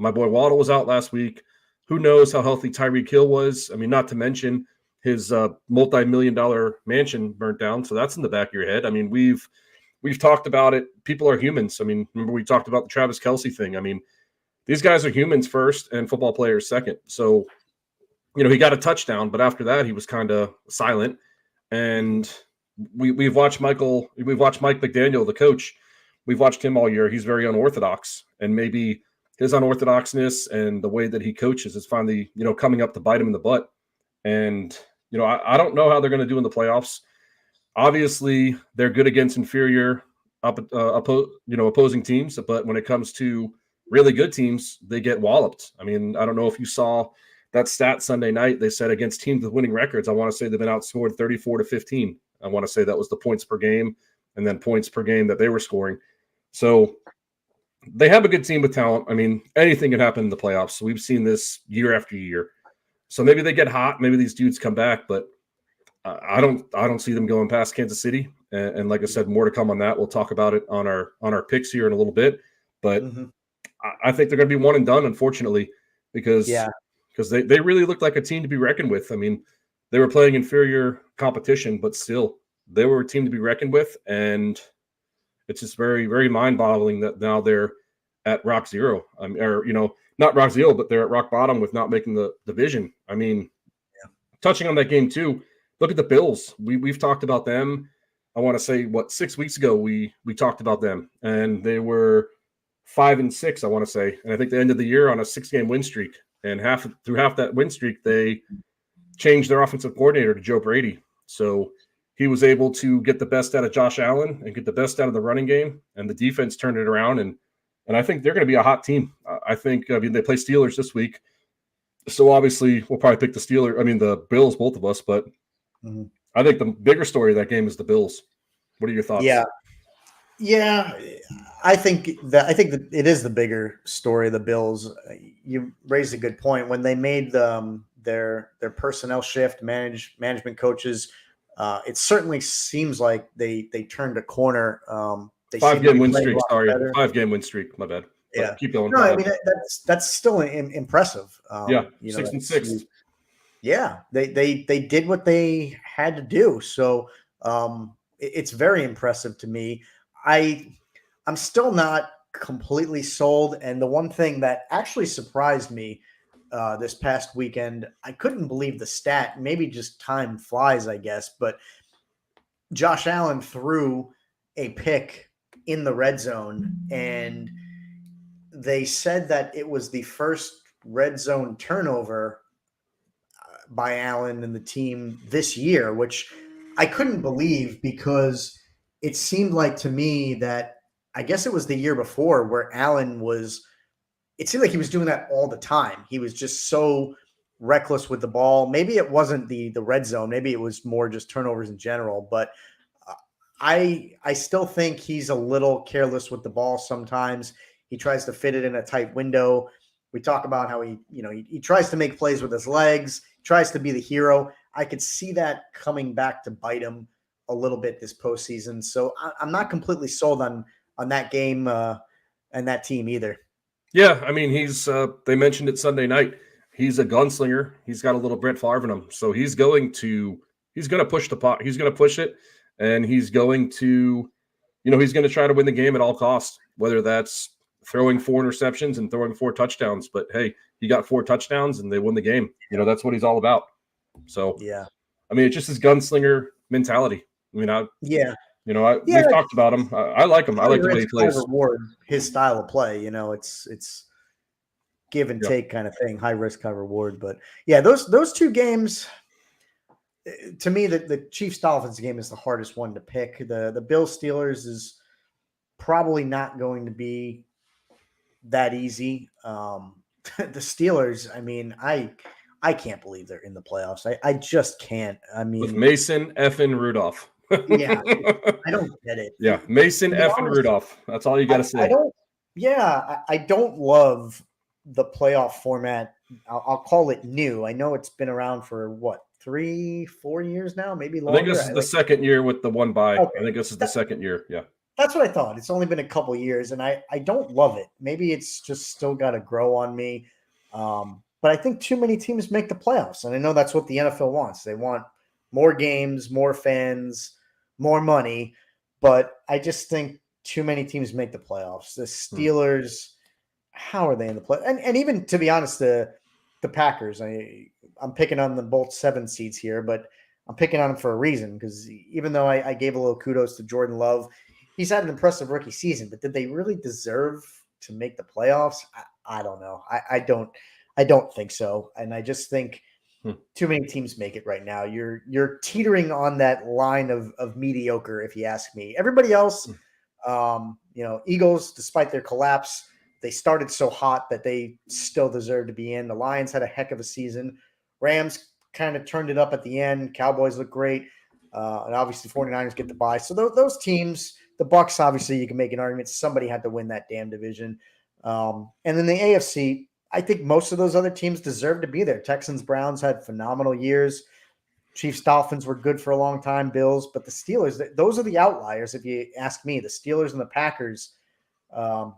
My boy Waddle was out last week. Who knows how healthy Tyreek Hill was? I mean, not to mention his multi-million-dollar mansion burnt down. So that's in the back of your head. I mean, we've talked about it. People are humans. I mean, remember we talked about the Travis Kelce thing. I mean, these guys are humans first and football players second. So, he got a touchdown, but after that, he was kind of silent. And we've watched Mike McDaniel, the coach. We've watched him all year. He's very unorthodox, and maybe his unorthodoxness and the way that he coaches is finally, coming up to bite him in the butt. And, I don't know how they're going to do in the playoffs. Obviously, they're good against inferior opposing teams, but when it comes to really good teams, they get walloped. I mean, I don't know if you saw that stat Sunday night. They said against teams with winning records, I want to say they've been outscored 34-15. I want to say that was the points per game and then points per game that they were scoring. So they have a good team with talent. I mean, anything can happen in the playoffs. We've seen this year after year. So maybe they get hot. Maybe these dudes come back, but I don't see them going past Kansas City. And like I said, more to come on that. We'll talk about it on our picks here in a little bit. But I think they're going to be one and done, unfortunately, because they really look like a team to be reckoned with. I mean, they were playing inferior competition, but still, they were a team to be reckoned with. And it's just very, very mind-boggling that now they're at rock zero. Not rock zero, but they're at rock bottom with not making the division. I mean, touching on that game too, look at the Bills. We've talked about them. I want to say 6 weeks ago we talked about them, and they were 5-6. I want to say, and I think they ended the year on a 6-game win streak. And through half that win streak, they changed their offensive coordinator to Joe Brady. So he was able to get the best out of Josh Allen and get the best out of the running game, and the defense turned it around. And I think they're going to be a hot team. I mean, they play Steelers this week. So obviously we'll probably pick the Bills, both of us, but I think the bigger story of that game is the Bills. What are your thoughts? Yeah. I think that it is the bigger story of the Bills. You raised a good point. When they made their personnel shift, management coaches, it certainly seems like they turned a corner. They 5-game win streak. Sorry, 5-game win streak. My bad. Yeah, keep going. No, I mean that's still impressive. 6-6. Yeah, they did what they had to do. So it's very impressive to me. I'm still not completely sold. And the one thing that actually surprised me this past weekend, I couldn't believe the stat. Maybe just time flies, I guess. But Josh Allen threw a pick in the red zone, and they said that it was the first red zone turnover by Allen and the team this year, which I couldn't believe, because it seemed like to me that I guess it was the year before where Allen was. It seemed like he was doing that all the time. He was just so reckless with the ball. Maybe it wasn't the red zone. Maybe it was more just turnovers in general. But uh, I still think he's a little careless with the ball sometimes. He tries to fit it in a tight window. We talk about how he tries to make plays with his legs, tries to be the hero. I could see that coming back to bite him a little bit this postseason. So I'm not completely sold on that game and that team either. Yeah, I mean, he's they mentioned it Sunday night. He's a gunslinger. He's got a little Brett Favre in him. So he's going to push the pot. He's going to push it, and he's going to he's going to try to win the game at all costs, whether that's throwing 4 interceptions and throwing 4 touchdowns. But hey, he got 4 touchdowns and they won the game. That's what he's all about. So Yeah. I mean, it's just his gunslinger mentality. I mean, Yeah. we've talked about him. I like him. I like the way he plays. Reward his style of play. It's give and take kind of thing. High risk, high reward. But yeah, those 2 games, to me, the Chiefs Dolphins game is the hardest one to pick. The Bills Steelers is probably not going to be that easy. The Steelers, I mean, I can't believe they're in the playoffs. I just can't. I mean, with Mason effing Rudolph. Yeah, I don't get it. Yeah, Mason effing Rudolph. That's all you got to say. I don't love the playoff format. I'll call it new. I know it's been around for what, 3-4 years now, maybe longer. I think this is the second year with the one bye. Okay. I think this is the second year. Yeah. That's what I thought. It's only been a couple years, and I don't love it. Maybe it's just still got to grow on me. But I think too many teams make the playoffs, and I know that's what the NFL wants. They want more games, more fans, more money, but I just think too many teams make the playoffs. The Steelers, how are they in the play? And even, to be honest, the Packers, I'm picking on them both 7 seeds here, but I'm picking on them for a reason, because even though I gave a little kudos to Jordan Love, he's had an impressive rookie season, but did they really deserve to make the playoffs? I don't know. I don't think so. And I just think too many teams make it right now. You're teetering on that line of mediocre, if you ask me. Everybody else, Eagles, despite their collapse, they started so hot that they still deserve to be in. The Lions had a heck of a season. Rams kind of turned it up at the end. Cowboys look great. And obviously 49ers get the bye. So those teams, the Bucs, obviously you can make an argument. Somebody had to win that damn division. And then the AFC, I think most of those other teams deserve to be there. Texans, Browns had phenomenal years. Chiefs, Dolphins were good for a long time. Bills, but the Steelers, those are the outliers. If you ask me, the Steelers and the Packers, I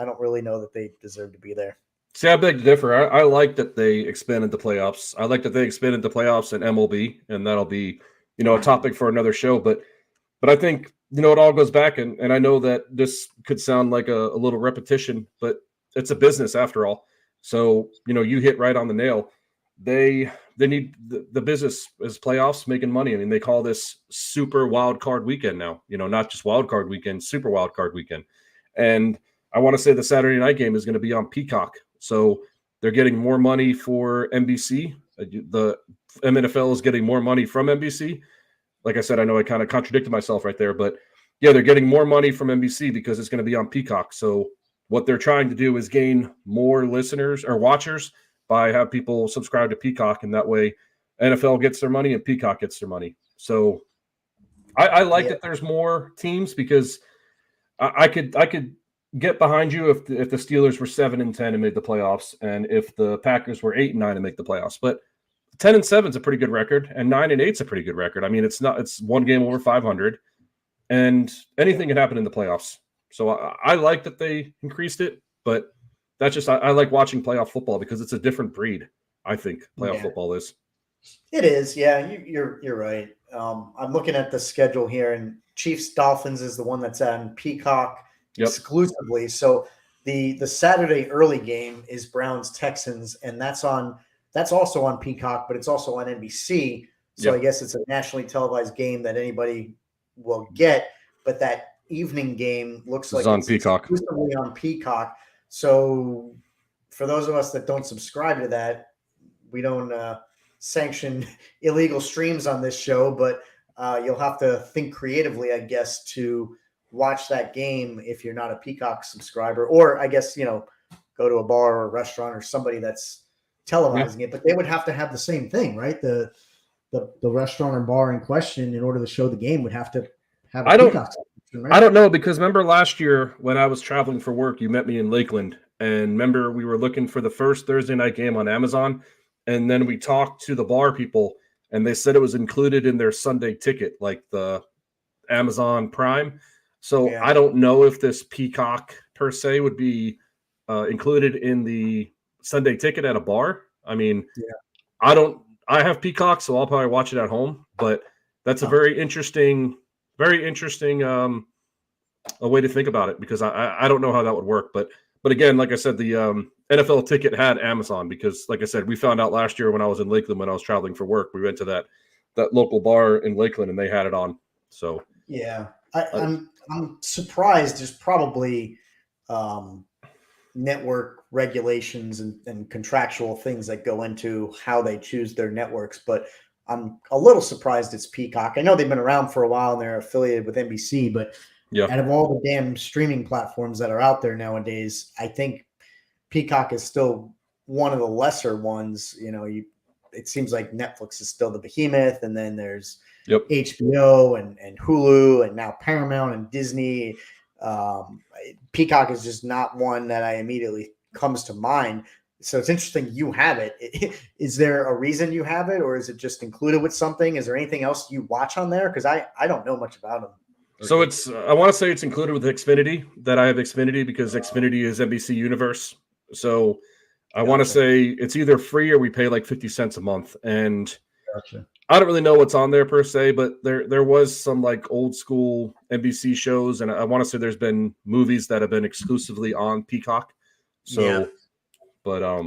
don't really know that they deserve to be there. See, I beg to differ. I like that they expanded the playoffs. I like that they expanded the playoffs in MLB, and that'll be, a topic for another show. But I think, it all goes back, and I know that this could sound like a little repetition, but it's a business after all. So, you hit right on the nail. They need the business is playoffs, making money. I mean, they call this super wild card weekend now, not just wild card weekend, super wild card weekend. And I want to say the Saturday night game is going to be on Peacock. So they're getting more money for NBC. The NFL is getting more money from NBC. Like I said, I know I kind of contradicted myself right there, but yeah, they're getting more money from NBC because it's going to be on Peacock. So what they're trying to do is gain more listeners or watchers by have people subscribe to Peacock, and that way NFL gets their money and Peacock gets their money. So I like that there's more teams, because I could get behind you if the Steelers were 7-10 and made the playoffs, and if the Packers were 8-9 and make the playoffs. But 10-7 is a pretty good record, and 9-8 is a pretty good record. I mean, it's one game over 500, and anything can happen in the playoffs. So I like that they increased it, but that's just I like watching playoff football because it's a different breed. I think playoff football is. It is, yeah. You're right. I'm looking at the schedule here, and Chiefs Dolphins is the one that's on Peacock exclusively. So the Saturday early game is Browns Texans, and that's also on Peacock, but it's also on NBC. So I guess it's a nationally televised game that anybody will get. But that evening game looks like it's Peacock. Exclusively on Peacock. So for those of us that don't subscribe to that, we don't sanction illegal streams on this show, but you'll have to think creatively, I guess, to watch that game if you're not a Peacock subscriber, or I guess, go to a bar or a restaurant or somebody that's televising it, but they would have to have the same thing, right? The restaurant or bar in question, in order to show the game, would have to have a Peacock subscription, right? I don't know, because remember last year when I was traveling for work, you met me in Lakeland, and remember we were looking for the first Thursday night game on Amazon, and then we talked to the bar people, and they said it was included in their Sunday ticket, like the Amazon Prime. So I don't know if this Peacock per se would be included in the Sunday ticket at a bar. I mean, I have Peacock, so I'll probably watch it at home, but that's a very interesting a way to think about it, because I don't know how that would work. But again, like I said, the NFL ticket had Amazon, because like I said, we found out last year when I was in Lakeland, when I was traveling for work, we went to that local bar in Lakeland and they had it on. So yeah, I'm surprised. There's probably network regulations and contractual things that go into how they choose their networks, but I'm a little surprised it's Peacock. I know they've been around for a while and they're affiliated with NBC, but out of all the damn streaming platforms that are out there nowadays, I think Peacock is still one of the lesser ones. It seems like Netflix is still the behemoth, and then there's HBO and Hulu, and now Paramount and Disney. Peacock is just not one that I immediately comes to mind. So it's interesting you have it. Is there a reason you have it, or is it just included with something? Is there anything else you watch on there? Because I don't know much about them. So I want to say it's included with Xfinity, that I have Xfinity, because Xfinity is NBC Universe. So I want to say it's either free or we pay like 50 cents a month. And I don't really know what's on there per se, but there was some like old school NBC shows. And I want to say there's been movies that have been exclusively on Peacock. So, but I'm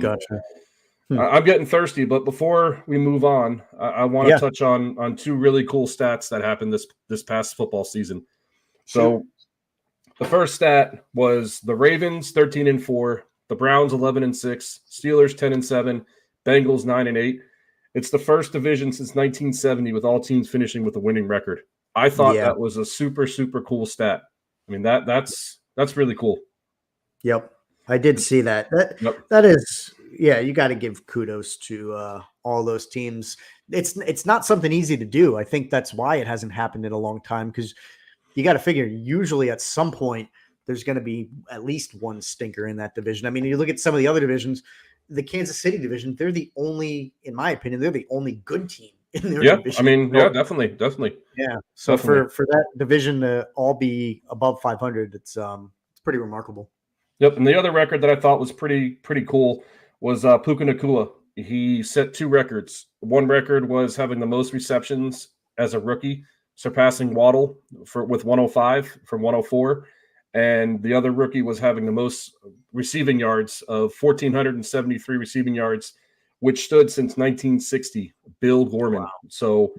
getting thirsty. But before we move on, I want to touch on two really cool stats that happened this past football season. So the first stat was the Ravens 13-4, the Browns 11-6, Steelers 10-7, Bengals 9-8. It's the first division since 1970 with all teams finishing with a winning record. I thought that was a super, super cool stat. I mean, that's really cool. Yep. I did see that. That is, you got to give kudos to all those teams. It's not something easy to do. I think that's why it hasn't happened in a long time, because you got to figure usually at some point there's going to be at least one stinker in that division. I mean, you look at some of the other divisions, the Kansas City division, they're the only, in my opinion, they're the only good team in their division. I mean, definitely. Yeah. So for that division to all be above 500, it's pretty remarkable. Yep. And the other record that I thought was pretty cool was Puka Nacua. He set two records. One record was having the most receptions as a rookie, surpassing Waddle with 105 from 104. And the other rookie was having the most receiving yards of 1,473 receiving yards, which stood since 1960, Bill Gorman. Wow. So,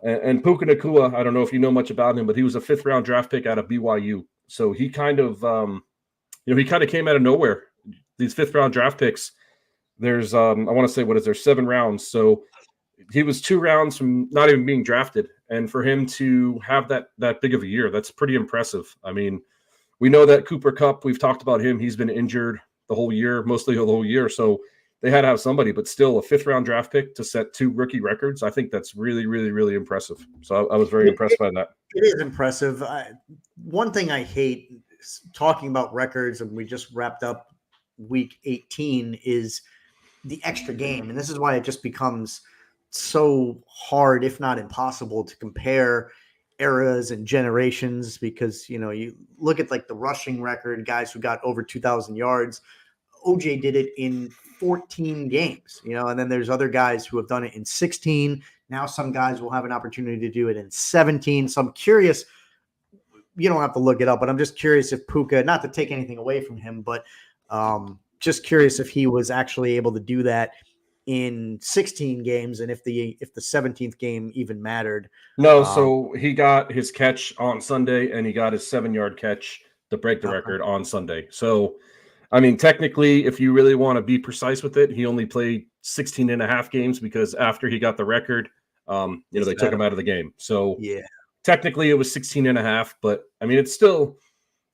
and Puka Nacua, I don't know if you know much about him, but he was a 5th-round draft pick out of BYU. So he kind of, he kind of came out of nowhere. These 5th-round draft picks, there's, I want to say, what is there, 7 rounds. So he was 2 rounds from not even being drafted. And for him to have that big of a year, that's pretty impressive. I mean, we know that Cooper Kupp, we've talked about him. He's been injured mostly the whole year. So they had to have somebody, but still a 5th-round draft pick to set 2 rookie records. I think that's really, really, really impressive. So I was very impressed by that. It is impressive. One thing I hate talking about records, and we just wrapped up week 18, is the extra game. And this is why it just becomes so hard, if not impossible, to compare eras and generations, because you look at like the rushing record, guys who got over 2,000 yards. OJ did it in 14 games, and then there's other guys who have done it in 16. Now some guys will have an opportunity to do it in 17. So I'm curious, you don't have to look it up, but I'm just curious if Puka, not to take anything away from him, but just curious if he was actually able to do that in 16 games, and if the 17th game even mattered. No, so he got his catch on Sunday, and he got his 7-yard catch to break the record on Sunday. So, I mean, technically, if you really want to be precise with it, he only played 16 and a half games, because after he got the record, They took him out of the game. So yeah, technically it was 16.5, but I mean, it's still,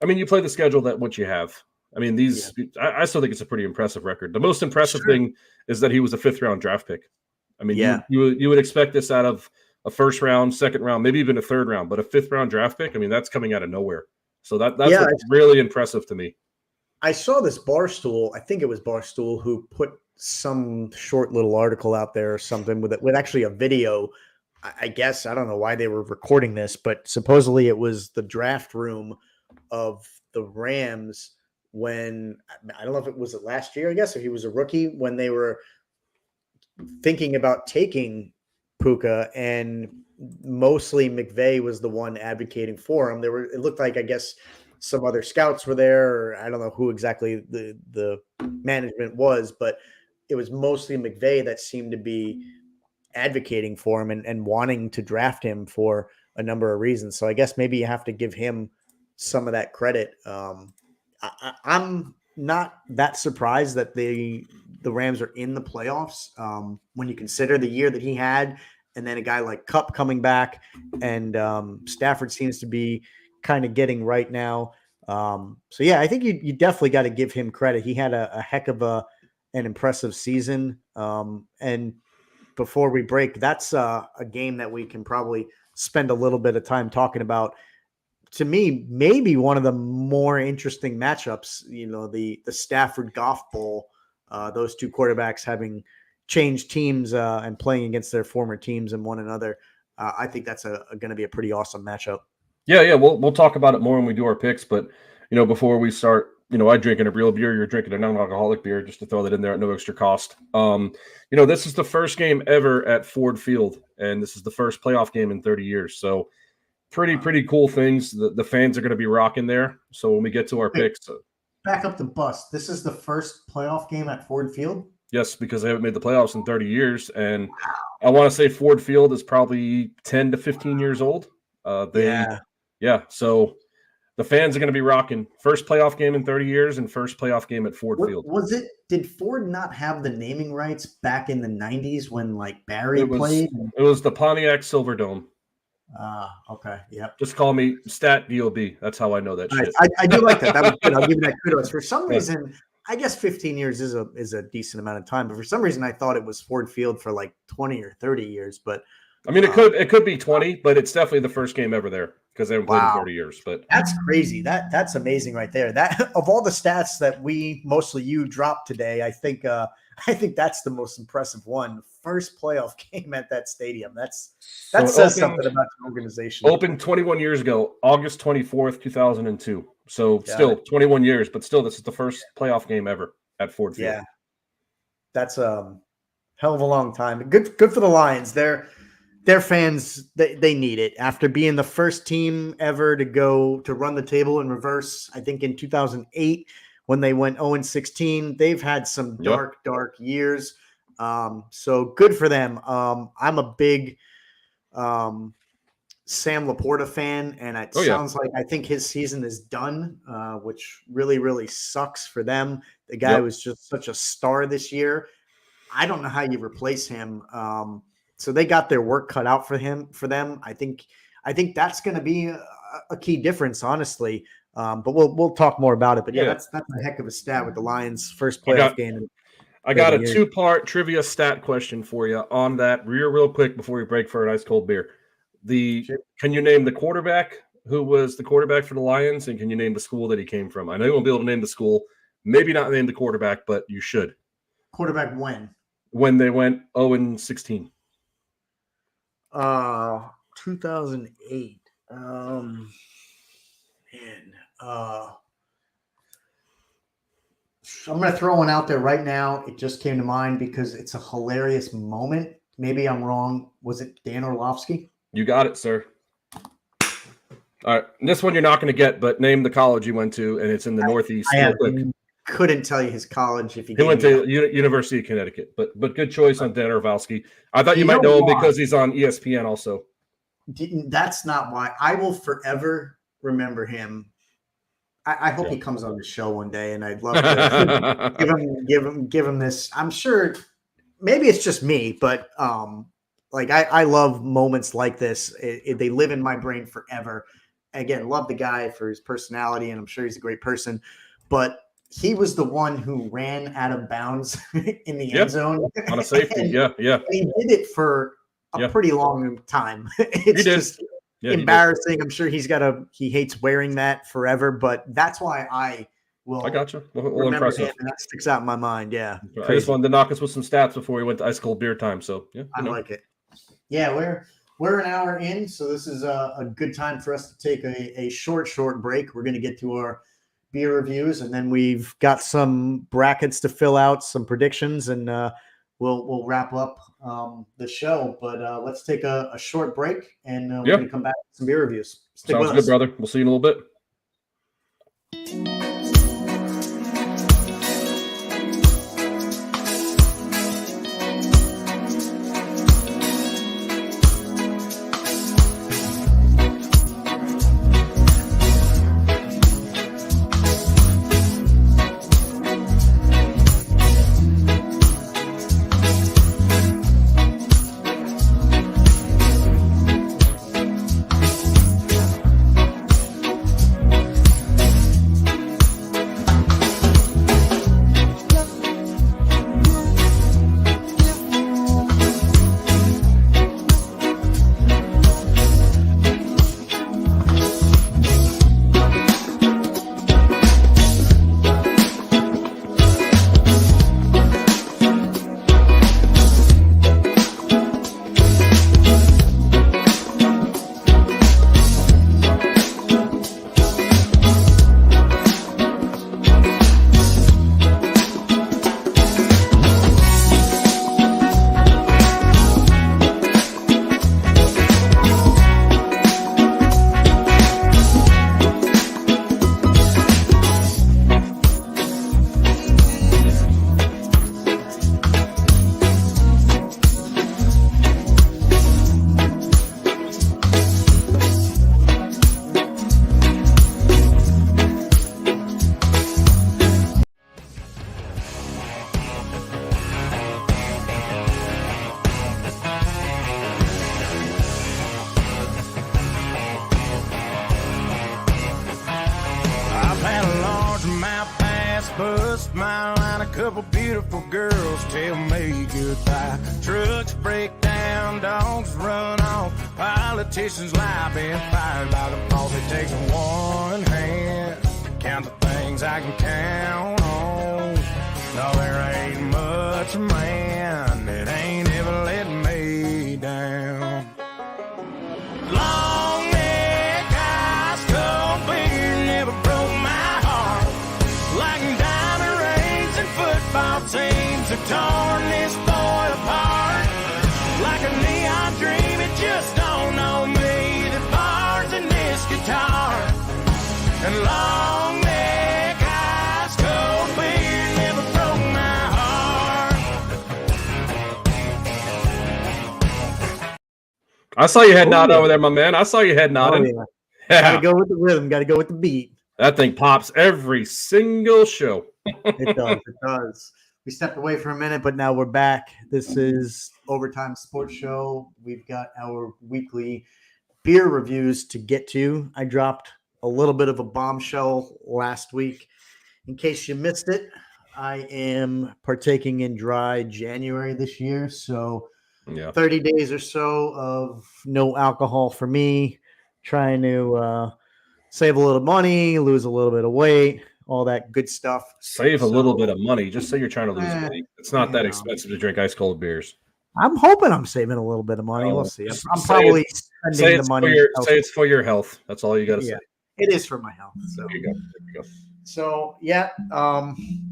I mean, you play the schedule that what you have. I mean, I still think it's a pretty impressive record. The most impressive thing is that he was a 5th-round draft pick. I mean, you would expect this out of a 1st round, 2nd round, maybe even a 3rd round, but a 5th-round draft pick, I mean, that's coming out of nowhere. So that's what's really impressive to me. I saw this Barstool. I think it was Barstool who put some short little article out there or something with actually a video. I guess I don't know why they were recording this, but supposedly it was the draft room of the Rams when I don't know if it was last year, I guess, if he was a rookie, when they were thinking about taking Puka, and mostly McVay was the one advocating for him. It looked like, I guess, some other scouts were there, or I don't know who exactly the management was, but it was mostly McVay that seemed to be advocating for him and wanting to draft him for a number of reasons. So I guess maybe you have to give him some of that credit. I'm not that surprised that the Rams are in the playoffs when you consider the year that he had, and then a guy like Kupp coming back, and Stafford seems to be kind of getting right now. So yeah, I think you definitely got to give him credit. He had a heck of an impressive season. And before we break, that's a game that we can probably spend a little bit of time talking about. To me, maybe one of the more interesting matchups, the Stafford Goff Bowl, those two quarterbacks having changed teams and playing against their former teams and one another. I think that's going to be a pretty awesome matchup. Yeah. We'll talk about it more when we do our picks. But, before we start, I drink a real beer. You're drinking a non-alcoholic beer, just to throw that in there at no extra cost. This is the first game ever at Ford Field, and this is the first playoff game in 30 years. So pretty cool things. The fans are going to be rocking there. So when we get to our picks. Back up the bus. This is the first playoff game at Ford Field? Yes, because they haven't made the playoffs in 30 years. And I want to say Ford Field is probably 10 to 15 years old. So the fans are going to be rocking. First playoff game in 30 years and first playoff game at Ford Field. Did Ford not have the naming rights back in the 90s when Barry played? It was the Pontiac Silverdome. Okay. Yep. Just call me Stat DOB. That's how I know that shit. I do like that. That was good. I'll give you that kudos. For some reason, I guess 15 years is a decent amount of time, but for some reason I thought it was Ford Field for 20 or 30 years. But I mean, it could be 20, but it's definitely the first game ever there because they haven't played in 30 years. But that's crazy. That's amazing right there. That of all the stats that mostly you dropped today, I think that's the most impressive one. First playoff game at that stadium. That says something about the organization. Opened 21 years ago, August 24th, 2002. So still 21 years, but still, this is the first playoff game ever at Ford Field. Yeah, that's a hell of a long time. Good for the Lions. Their fans, they need it. After being the first team ever to run the table in reverse, I think in 2008 when they went 0-16, they've had some dark years. So good for them. I'm a big Sam Laporta fan, and it sounds like I think his season is done, which really, really sucks for them. The guy was just such a star this year. I don't know how you replace him. So they got their work cut out for them. I think that's going to be a key difference, honestly. But we'll talk more about it. But that's a heck of a stat with the Lions' first playoff game. I got a 2-part trivia stat question for you on that real quick before we break for an ice cold beer. Can you name the quarterback who was the quarterback for the Lions, and can you name the school that he came from? I know you won't be able to name the school, maybe not name the quarterback, but you should. Quarterback when they went 0-16. 2008. I'm going to throw one out there right now. It just came to mind because it's a hilarious moment. Maybe I'm wrong. Was it Dan Orlovsky? You got it, sir. All right. This one you're not going to get, but name the college you went to, and it's in the Northeast. I couldn't tell you his college if he went to University of Connecticut, but good choice on Dan Orlovsky. I thought you might know him because he's on ESPN also. That's not why. I will forever remember him. I hope he comes on the show one day, and I'd love to give him this. I'm sure maybe it's just me, but like I love moments like this. They live in my brain forever. Again, love the guy for his personality, and I'm sure he's a great person. But he was the one who ran out of bounds in the end zone on a safety. And Yeah. he did it for a pretty long time. It's just embarrassing. I'm sure he hates wearing that forever, but that's why I got you. Well, remember impressive. him, and that sticks out in my mind. Yeah. I just wanted to knock us with some stats before we went to ice cold beer time. So yeah, I like it. Yeah, we're an hour in, so this is a good time for us to take a short break. We're going to get to our beer reviews, and then we've got some brackets to fill out, some predictions, and we'll wrap up the show. But let's take a short break, and we're going to come back with some beer reviews. Sounds good, brother. We'll see you in a little bit. Bust my line, a couple beautiful girls tell me goodbye. Trucks break down, dogs run off, politicians lie, been fired by the boss. It takes one hand to count the things I can count on. No, there ain't much man that ain't ever let me down. Long neck, ice cold beer never broke my heart. Like diamond rings and football teams have torn this boy apart. Like a neon dream, it just don't know me. The bars in this guitar and long neck, ice cold beer never broke my heart. I saw you head nod over there, my man. I saw you head nodding. Oh, yeah. Gotta go with the rhythm. Gotta go with the beat. That thing pops every single show. It does. It does. We stepped away for a minute, but now we're back. This is Overtime Sports Show. We've got our weekly beer reviews to get to. I dropped a little bit of a bombshell last week. In case you missed it, I am partaking in dry January this year. So 30 days or so of no alcohol for me, trying to save a little money, lose a little bit of weight, all that good stuff. Save a little bit of money. Just say you're trying to lose weight. It's not that expensive to drink ice cold beers. I'm hoping I'm saving a little bit of money. We'll see. I'm probably spending the money. Say it's for your health. That's all you got to say. It is for my health. So there you go. So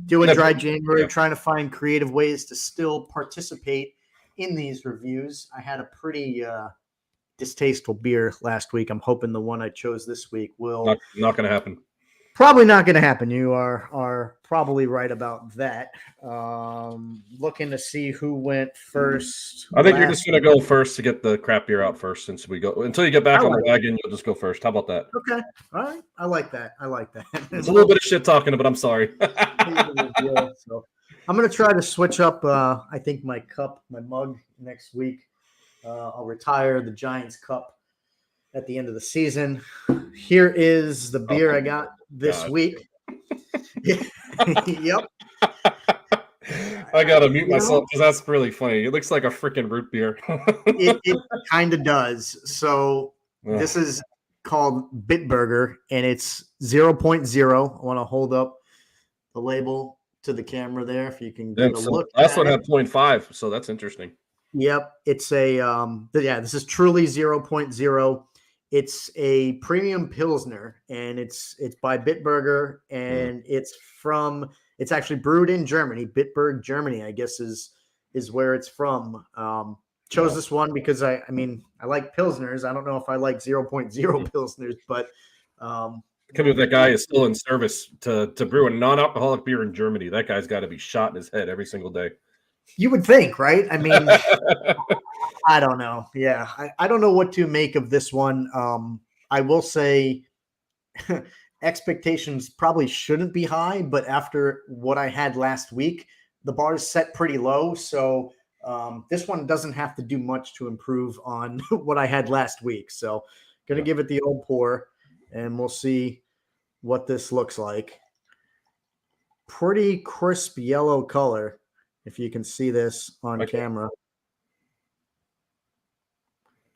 doing dry January, trying to find creative ways to still participate in these reviews. I had a pretty distasteful beer last week. I'm hoping the one I chose this week will not going to happen. Probably not going to happen. You are probably right about that. Looking to see who went first. I think you're just going to go first to get the crap beer out first, since we go until you get back on the wagon. You'll just go first. How about that? Okay. All right. I like that. It's a little bit of shit talking, but I'm sorry. So I'm going to try to switch up. I think my mug next week, I'll retire the Giants Cup at the end of the season. Here is the beer I got this God. week. Yep. I gotta mute You know? myself because that's really funny. It looks like a freaking root beer. It kind of does. So Ugh. this is called Bitburger, and it's 0.0. I want to hold up the label to the camera there if you can Yeah, get a so look. last at one it. had 0.5, so that's interesting. Yep, it's a this is truly 0.0. It's a premium pilsner, and it's by Bitburger, and it's actually brewed in Germany. Bitburg, Germany, I guess is where it's from. Chose Wow. this one because I like pilsners. I don't know if I like 0.0 pilsners, but Could be that guy is still in service to brew a non-alcoholic beer in Germany. That guy's got to be shot in his head every single day. you would think, right? I mean, I don't know. Yeah, I don't know what to make of this one. I will say expectations probably shouldn't be high, but after what I had last week, the bar is set pretty low. So this one doesn't have to do much to improve on what I had last week. So going to give it the old pour, and we'll see what this looks like. Pretty crisp yellow color, if you can see this on Okay. camera.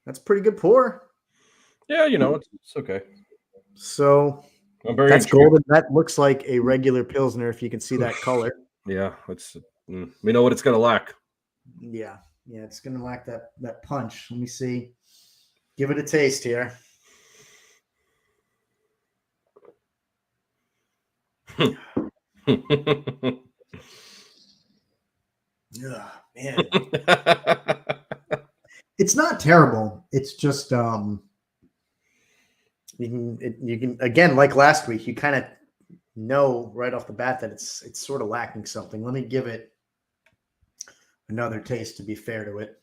That's a pretty good pour. Yeah, it's okay. So I'm very that's intrigued. golden. That looks like a regular Pilsner, if you can see that color. Yeah, we know what it's gonna lack. Yeah, it's gonna lack that punch. Let me see. Give it a taste here. Yeah, man. It's not terrible. It's just you can again, like last week, you kind of know right off the bat that it's sort of lacking something. Let me give it another taste to be fair to it.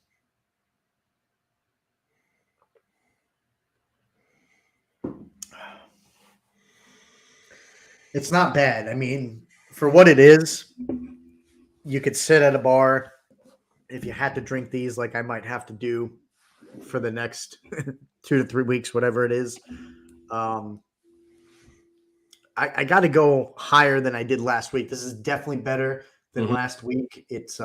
It's not bad. I mean, for what it is, you could sit at a bar if you had to drink these, like I might have to do for the next 2 to 3 weeks, whatever it is. I got to go higher than I did last week. This is definitely better than last week. It's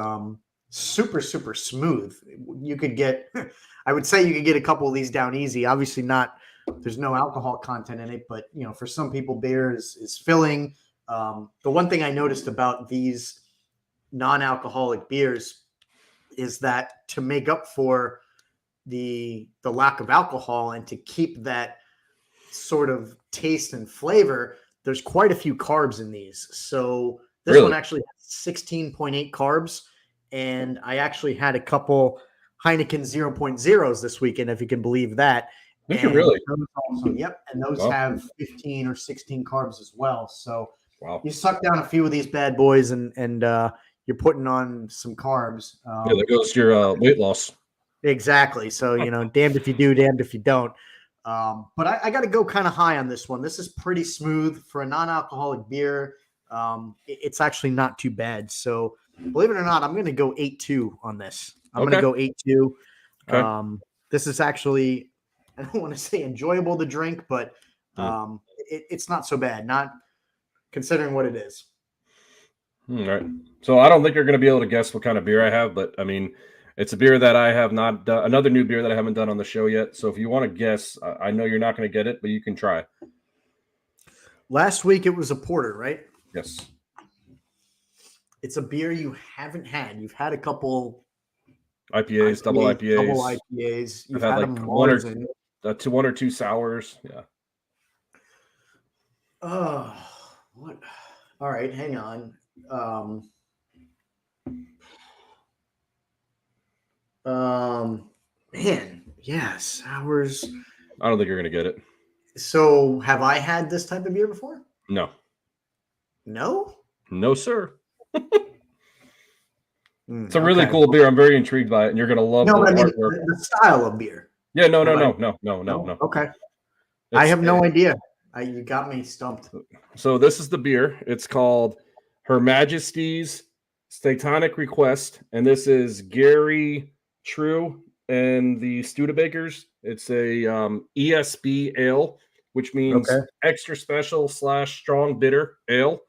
super, super smooth. You could get, I would say you could get a couple of these down easy. Obviously not, there's no alcohol content in it, but for some people, beer is filling. The one thing I noticed about these non-alcoholic beers is that to make up for the lack of alcohol and to keep that sort of taste and flavor, there's quite a few carbs in these. So this one actually has 16.8 carbs, and I actually had a couple Heineken 0.0s this weekend, if you can believe that. And really? Yep, and those have 15 or 16 carbs as well. So wow, you suck down a few of these bad boys, and you're putting on some carbs. yeah, there goes your weight loss. Exactly. So damned if you do, damned if you don't. But I got to go kind of high on this one. This is pretty smooth for a non-alcoholic beer. It's actually not too bad. So believe it or not, I'm going to go 8.2 on this. I'm going to go 8.2. Okay. This is actually, I don't want to say enjoyable to drink, but it's not so bad, not considering what it is. All right. So I don't think you're going to be able to guess what kind of beer I have, but I mean, it's a beer that I have not done, another new beer that I haven't done on the show yet. So if you want to guess, I know you're not going to get it, but you can try. Last week it was a porter, right? Yes. It's a beer you haven't had. You've had a couple IPAs, double IPAs. Double IPAs. You've I've had them like one or two sours. Yeah. Oh, what? All right, hang on. Man, yeah, sours. I don't think you're gonna get it. So, have I had this type of beer before? No. No? No, sir. It's a really cool beer. I'm very intrigued by it, and you're gonna love the artwork. The style of beer. Yeah, no. Okay. I have no idea. You got me stumped. So this is the beer. It's called Her Majesty's Statonic Request, and this is Gary True and the Studebakers. It's a ESB ale, which means Okay. extra special / strong bitter ale.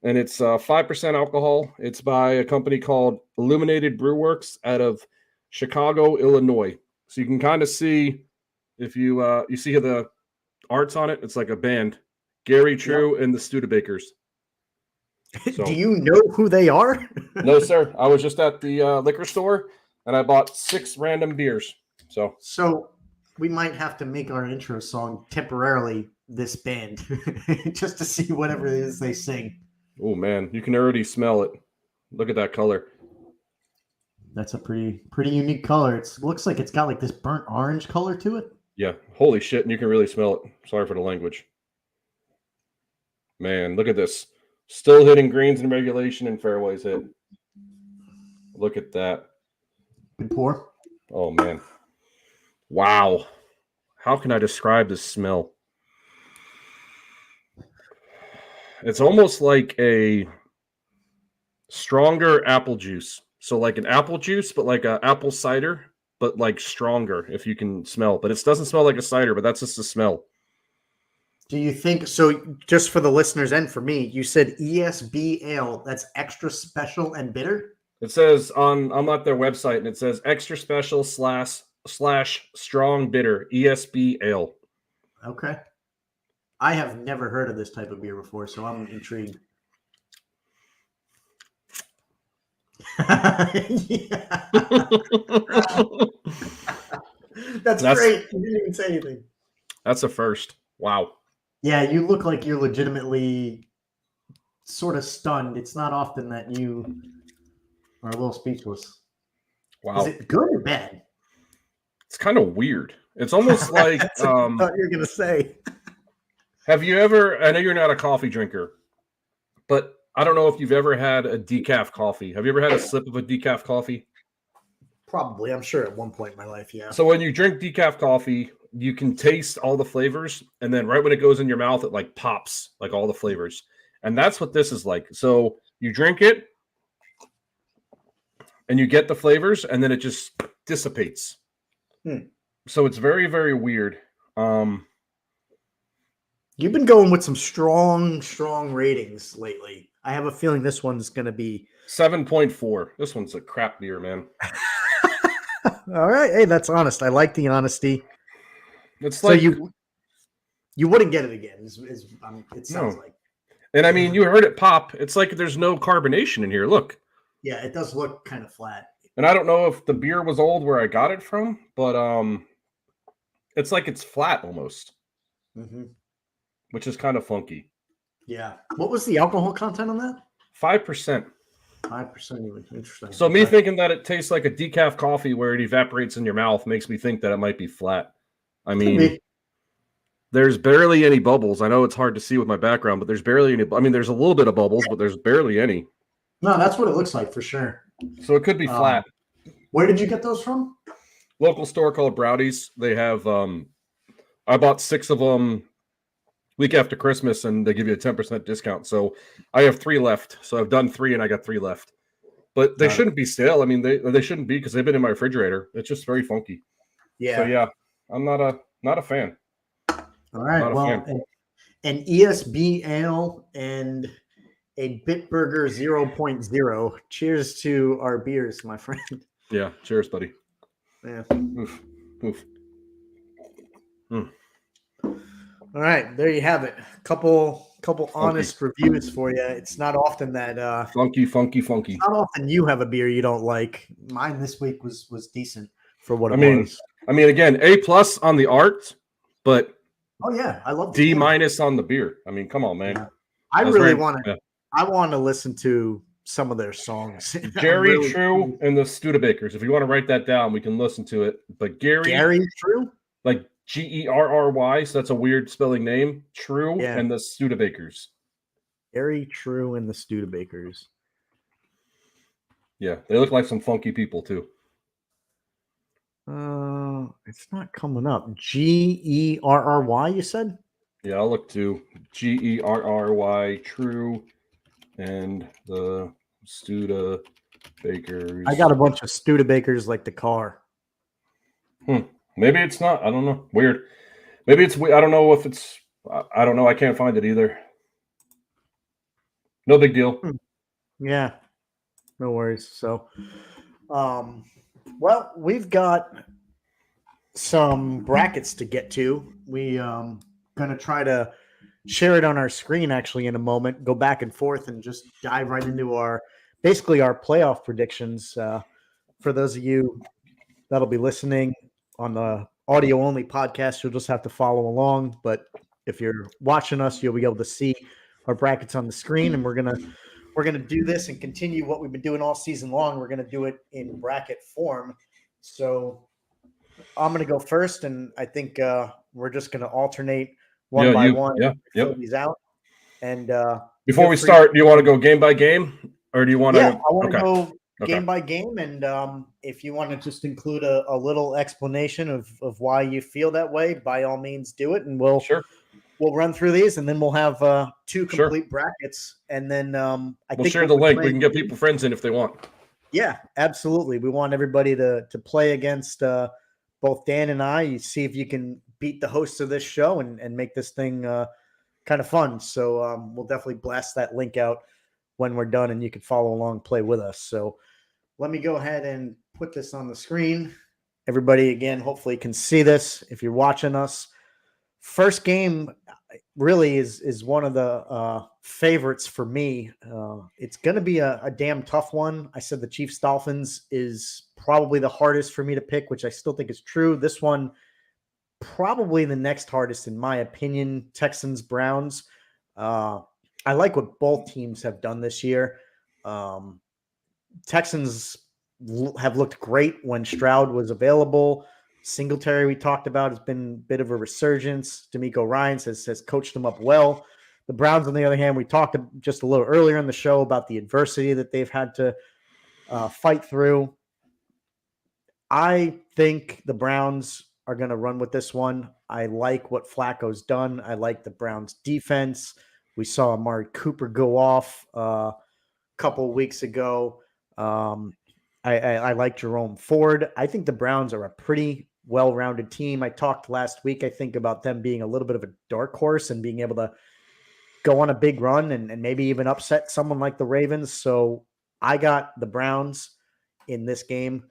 And it's 5% alcohol. It's by a company called Illuminated Brewworks out of Chicago, Illinois. So you can kind of see, if you see the arts on it, it's like a band, Gary True and the Studebakers. So, Do you know who they are? no, sir. I was just at the liquor store and I bought 6 random beers. So we might have to make our intro song temporarily this band just to see whatever it is they sing. Oh man, you can already smell it. Look at that color. That's a pretty unique color. It looks like it's got like this burnt orange color to it. Yeah, holy shit, and you can really smell it. Sorry for the language. Man, look at this. Still hitting greens in regulation and fairways hit. Look at that. Good pour. Oh man. Wow. How can I describe this smell? It's almost like a stronger apple juice. So like an apple juice, but like an apple cider, but like stronger if you can smell. But it doesn't smell like a cider, but that's just the smell. Do you think so? Just for the listeners and for me, you said ESB ale. That's extra special and bitter. It says I'm at their website and it says extra special / strong bitter ESB ale. Okay. I have never heard of this type of beer before, so I'm intrigued. That's great. You didn't even say anything. That's a first. Wow. Yeah, you look like you're legitimately sort of stunned. It's not often that you are a little speechless. Wow. Is it good or bad? It's kind of weird. It's almost like That's what I thought you were gonna say. Have you ever, I know you're not a coffee drinker, but I don't know if you've ever had a decaf coffee. Have you ever had a sip of a decaf coffee? Probably. I'm sure at one point in my life, yeah. So when you drink decaf coffee, you can taste all the flavors. And then right when it goes in your mouth, it like pops like all the flavors. And that's what this is like. So you drink it and you get the flavors and then it just dissipates. So it's very, very weird. You've been going with some strong ratings lately. I have a feeling this one's going to be 7.4. This one's a crap beer, man. all right. Hey, that's honest. I like the honesty. It's So like you wouldn't get it again. It sounds No. like. And I mean, you heard it pop. It's like there's no carbonation in here. Look. Yeah, it does look kind of flat. And I don't know if the beer was old where I got it from, but it's like it's flat almost, Mm-hmm. which is kind of funky. Yeah. What was the alcohol content on that? 5%. 5% even. Interesting. So me Okay. thinking that it tastes like a decaf coffee where it evaporates in your mouth makes me think that it might be flat. I Could mean, be. there's barely any bubbles. I know it's hard to see with my background, but there's barely any. I mean, there's a little bit of bubbles, but there's barely any. No, that's what it looks like for sure. So it could be flat. Where did you get those from? Local store called Browdy's. They have I bought 6 of them week after Christmas and they give you a 10% discount. So I have 3 left. So I've done 3 and I got 3 left. But they shouldn't be stale. I mean, they shouldn't be because they've been in my refrigerator. It's just very funky. Yeah. So yeah, I'm not a fan. All right. Not a Well, fan. an ESB ale and a Bitburger 0.0. Cheers to our beers, my friend. Yeah. Cheers, buddy. Yeah. Oof. Oof. All right, there you have it. Couple honest reviews for you. It's not often that Funky, funky, funky. not often you have a beer you don't like. Mine this week was decent for what it was. I mean, again, A+ on the art, but oh yeah, I love D- on the beer. I mean, come on, man. Yeah. I That's really right. want to. Yeah. I want to listen to some of their songs. Gary Really- True and the Studebakers. If you want to write that down, we can listen to it. But Gary True. like Gerry, so that's a weird spelling name. True Yeah. and the Studebakers. Gary True and the Studebakers. Yeah, they look like some funky people too. It's not coming up. Gerry, you said? Yeah, I'll look to Gerry True and the Studebakers. I got a bunch of Studebakers like the car. Maybe it's not. I don't know. Weird. Maybe it's. I don't know if it's. I don't know. I can't find it either. No big deal. Yeah, no worries. So, well, we've got some brackets to get to. We gonna try to share it on our screen actually in a moment. Go back and forth and just dive right into our playoff predictions. For those of you that'll be listening on the audio only podcast, you'll just have to follow along. But if you're watching us, you'll be able to see our brackets on the screen, and we're gonna do this and continue what we've been doing all season long. We're gonna do it in bracket form. So I'm gonna go first, and I think we're just gonna alternate one by one. Yeah. Fill Yep. these out. And Before we start, do you want to go game by game, or do you want to? yeah, I want to go Okay. game by game, and if you want to just include a little explanation of why you feel that way, by all means do it, and we'll run through these, and then we'll have two complete brackets, and then we'll share the link. We can get people friends in if they want. Yeah, absolutely. We want everybody to play against both Dan and I. You see if you can beat the hosts of this show and make this thing kind of fun. So we'll definitely blast that link out when we're done, and you can follow along, play with us. So let me go ahead and put this on the screen. Everybody, again, hopefully can see this if you're watching us. First game really is one of the favorites for me. It's going to be a damn tough one. I said the Chiefs Dolphins is probably the hardest for me to pick, which I still think is true. This one, probably the next hardest in my opinion. Texans Browns. I like what both teams have done this year. Texans have looked great when Stroud was available. Singletary, we talked about, has been a bit of a resurgence. D'Amico Ryans has coached them up well. The Browns, on the other hand, we talked just a little earlier in the show about the adversity that they've had to fight through. I think the Browns are going to run with this one. I like what Flacco's done. I like the Browns defense. We saw Amari Cooper go off a couple of weeks ago. I like Jerome Ford. I think the Browns are a pretty well-rounded team. I talked last week, I think, about them being a little bit of a dark horse and being able to go on a big run and maybe even upset someone like the Ravens. So I got the Browns in this game.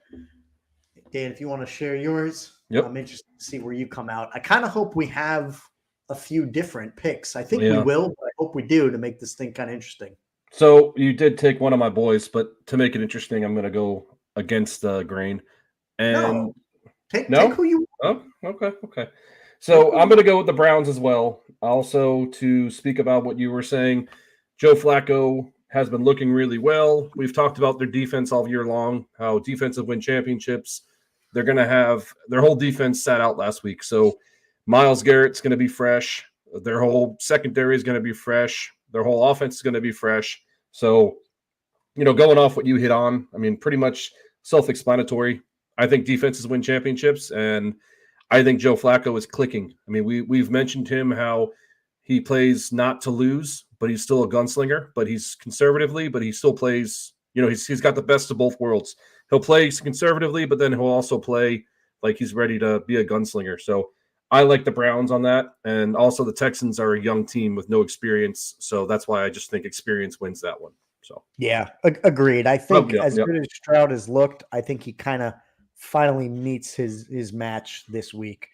Dan, if you want to share yours, I'm interested to see where you come out. I kind of hope we have a few different picks. I think we will, but I hope we do to make this thing kind of interesting. So you did take one of my boys, but to make it interesting, I'm going to go against the grain. And take who you want. Oh, okay. So I'm going to go with the Browns as well. Also, to speak about what you were saying, Joe Flacco has been looking really well. We've talked about their defense all year long, how defensive win championships. They're going to have their whole defense sat out last week. So Myles Garrett's going to be fresh. Their whole secondary is going to be fresh. Their whole offense is going to be fresh. So, going off what you hit on, I mean, pretty much self-explanatory. I think defenses win championships, and I think Joe Flacco is clicking. I mean, we've mentioned him, how he plays not to lose, but he's still a gunslinger, but he's conservatively, but he still plays, he's got the best of both worlds. He'll play conservatively, but then he'll also play like he's ready to be a gunslinger. So I like the Browns on that. And also the Texans are a young team with no experience. So that's why I just think experience wins that one. So yeah, agreed. I think good as Stroud has looked, I think he kind of finally meets his match this week.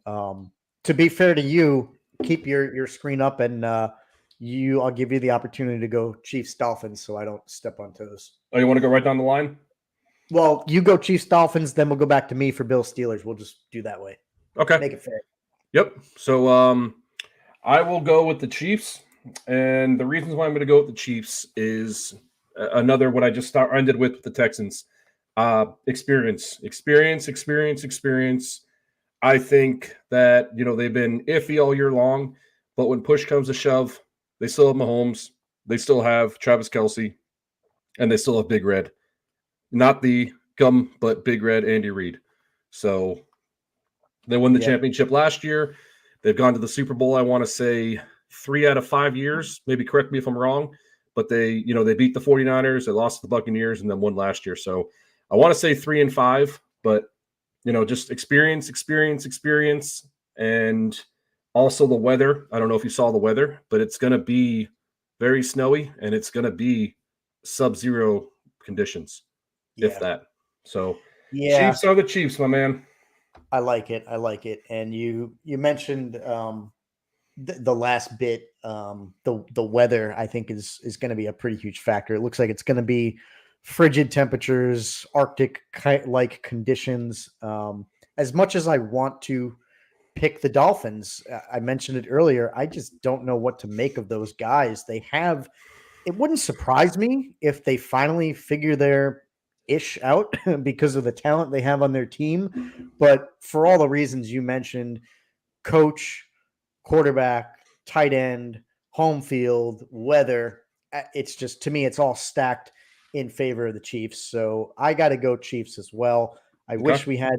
To be fair to you, keep your screen up, and I'll give you the opportunity to go Chiefs Dolphins, so I don't step on toes. Oh, you want to go right down the line? Well, you go Chiefs Dolphins, then we'll go back to me for Bill Steelers. We'll just do that way. Okay. Make it fair. Yep. So I will go with the Chiefs. And the reasons why I'm going to go with the Chiefs is another what I just ended with the Texans. Experience. I think that, they've been iffy all year long, but when push comes to shove, they still have Mahomes. They still have Travis Kelce, and they still have Big Red. Not the gum, but Big Red Andy Reid. So they won the championship last year. They've gone to the Super Bowl, I want to say 3 out of 5 years. Maybe correct me if I'm wrong. But they beat the 49ers, they lost to the Buccaneers, and then won last year. So I want to say 3 and 5, but just experience, and also the weather. I don't know if you saw the weather, but it's going to be very snowy and it's going to be sub-zero conditions, if that. So Yeah, Chiefs are the Chiefs, my man. I like it. And you mentioned the last bit, the weather, I think is going to be a pretty huge factor. It looks like it's going to be frigid temperatures, Arctic like conditions. As much as I want to pick the Dolphins, I mentioned it earlier, I just don't know what to make of those guys. It wouldn't surprise me if they finally figure their ish out because of the talent they have on their team. But for all the reasons you mentioned, coach, quarterback, tight end, home field, weather, it's just, to me, it's all stacked in favor of the Chiefs. So I got to go Chiefs as well. I wish we had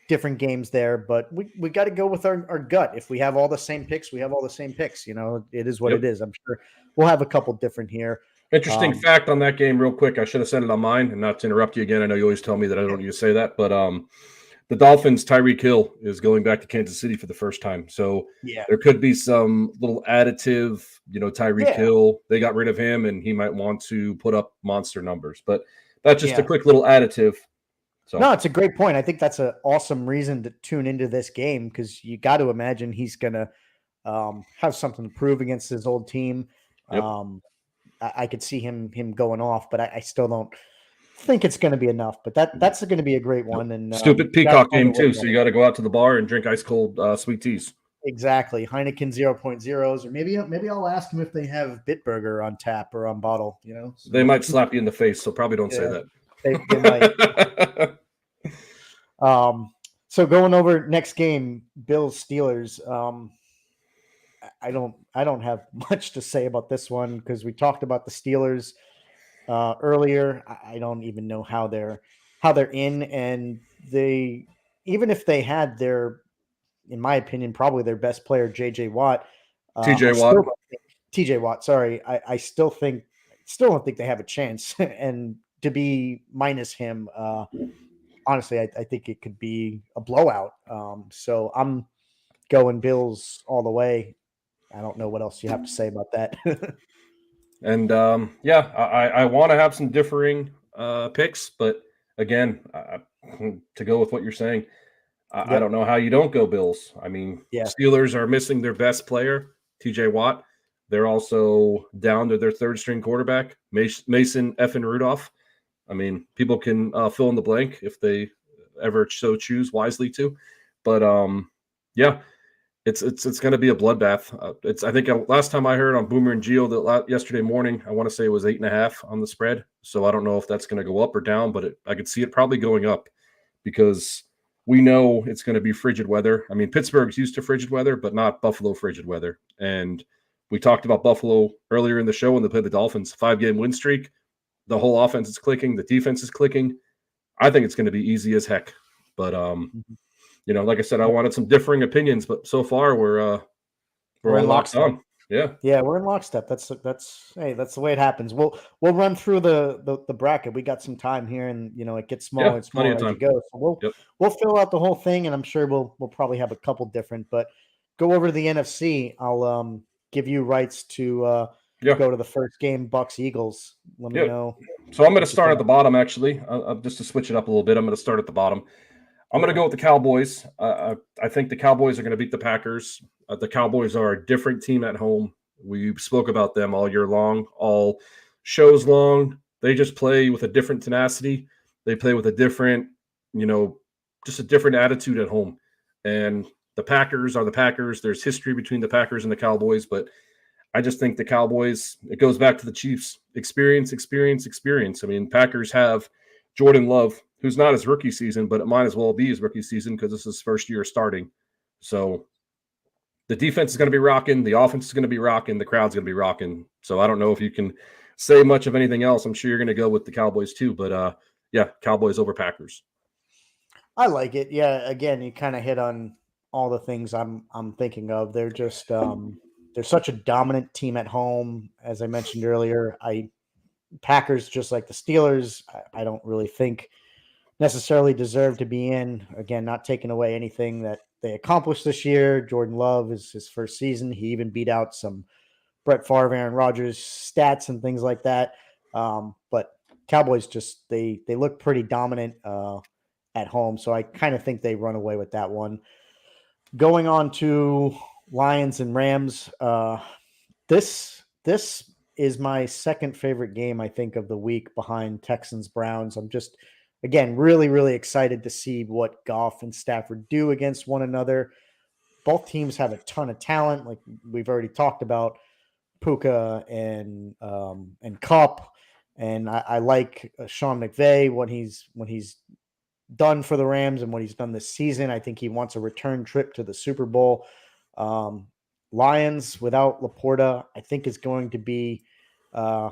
different games there, but we got to go with our gut. If we have all the same picks, we have all the same picks. It is what it is. I'm sure we'll have a couple different here. Interesting fact on that game, real quick. I should have said it on mine, and not to interrupt you again. I know you always tell me that I don't need to say that, but the Dolphins, Tyreek Hill is going back to Kansas City for the first time. So there could be some little additive, Tyreek Hill, they got rid of him and he might want to put up monster numbers, but that's just a quick little additive. So no, it's a great point. I think that's an awesome reason to tune into this game, because you got to imagine he's going to have something to prove against his old team. Yep. I could see him going off, but I still don't think it's going to be enough. But that's going to be a great one. And stupid Peacock game too, so you got to go out to the bar and drink ice cold sweet teas. Exactly, Heineken 0.0s, or maybe I'll ask him if they have Bitburger on tap or on bottle. So they might slap you in the face, so probably don't say that. They might. So going over next game, Bills Steelers. I don't have much to say about this one because we talked about the Steelers earlier. I don't even know how they're in, and even if they had their, in my opinion, probably their best player, TJ Watt. Sorry, I still don't think they have a chance, and to be minus him, honestly, I think it could be a blowout. So I'm going Bills all the way. I don't know what else you have to say about that. And I want to have some differing picks, but again, to go with what you're saying, I don't know how you don't go Bills. I mean, Steelers are missing their best player, TJ Watt. They're also down to their third string quarterback, Mason effing Rudolph. I mean, people can fill in the blank if they ever so choose wisely to, but it's going to be a bloodbath. I think last time I heard on Boomer and Geo that yesterday morning, I want to say it was 8.5 on the spread. So I don't know if that's going to go up or down, but I could see it probably going up because we know it's going to be frigid weather. I mean, Pittsburgh's used to frigid weather, but not Buffalo frigid weather. And we talked about Buffalo earlier in the show when they played the Dolphins, 5-game win streak. The whole offense is clicking. The defense is clicking. I think it's going to be easy as heck. But, like I said, I wanted some differing opinions, but so far we're all locked on. Yeah, we're in lockstep. That's the way it happens. We'll run through the bracket. We got some time here, and it gets smaller and smaller as you go. So we'll fill out the whole thing, and I'm sure we'll probably have a couple different. But go over to the NFC. I'll give you rights to go to the first game, Bucks Eagles. Let me know. So I'm going to start at the bottom. Actually, just to switch it up a little bit, I'm going to start at the bottom. I'm going to go with the Cowboys. I think the Cowboys are going to beat the Packers. The Cowboys are a different team at home. We spoke about them all year long, all shows long. They just play with a different tenacity. They play with a different, just a different attitude at home. And the Packers are the Packers. There's history between the Packers and the Cowboys, but I just think the Cowboys, it goes back to the Chiefs. Experience. I mean, Packers have Jordan Love, who's not his rookie season, but it might as well be his rookie season because this is his first year starting. So the defense is going to be rocking. The offense is going to be rocking. The crowd's going to be rocking. So I don't know if you can say much of anything else. I'm sure you're going to go with the Cowboys too, but Cowboys over Packers. I like it. Yeah. Again, you kind of hit on all the things I'm thinking of. They're just, they're such a dominant team at home. As I mentioned earlier, Packers, just like the Steelers, I don't really think necessarily deserve to be in. Again, not taking away anything that they accomplished this year. Jordan Love is his first season. He even beat out some Brett Favre, Aaron Rodgers stats and things like that. But Cowboys just they look pretty dominant at home, so I kind of think they run away with that one. Going on to Lions and Rams. This is my second favorite game, I think, of the week behind Texans Browns. I'm just, again, really, really excited to see what Goff and Stafford do against one another. Both teams have a ton of talent, like we've already talked about, Puka and Kupp, and I like Sean McVay when he's done for the Rams and what he's done this season. I think he wants a return trip to the Super Bowl. Lions without Laporta, I think, is going to be a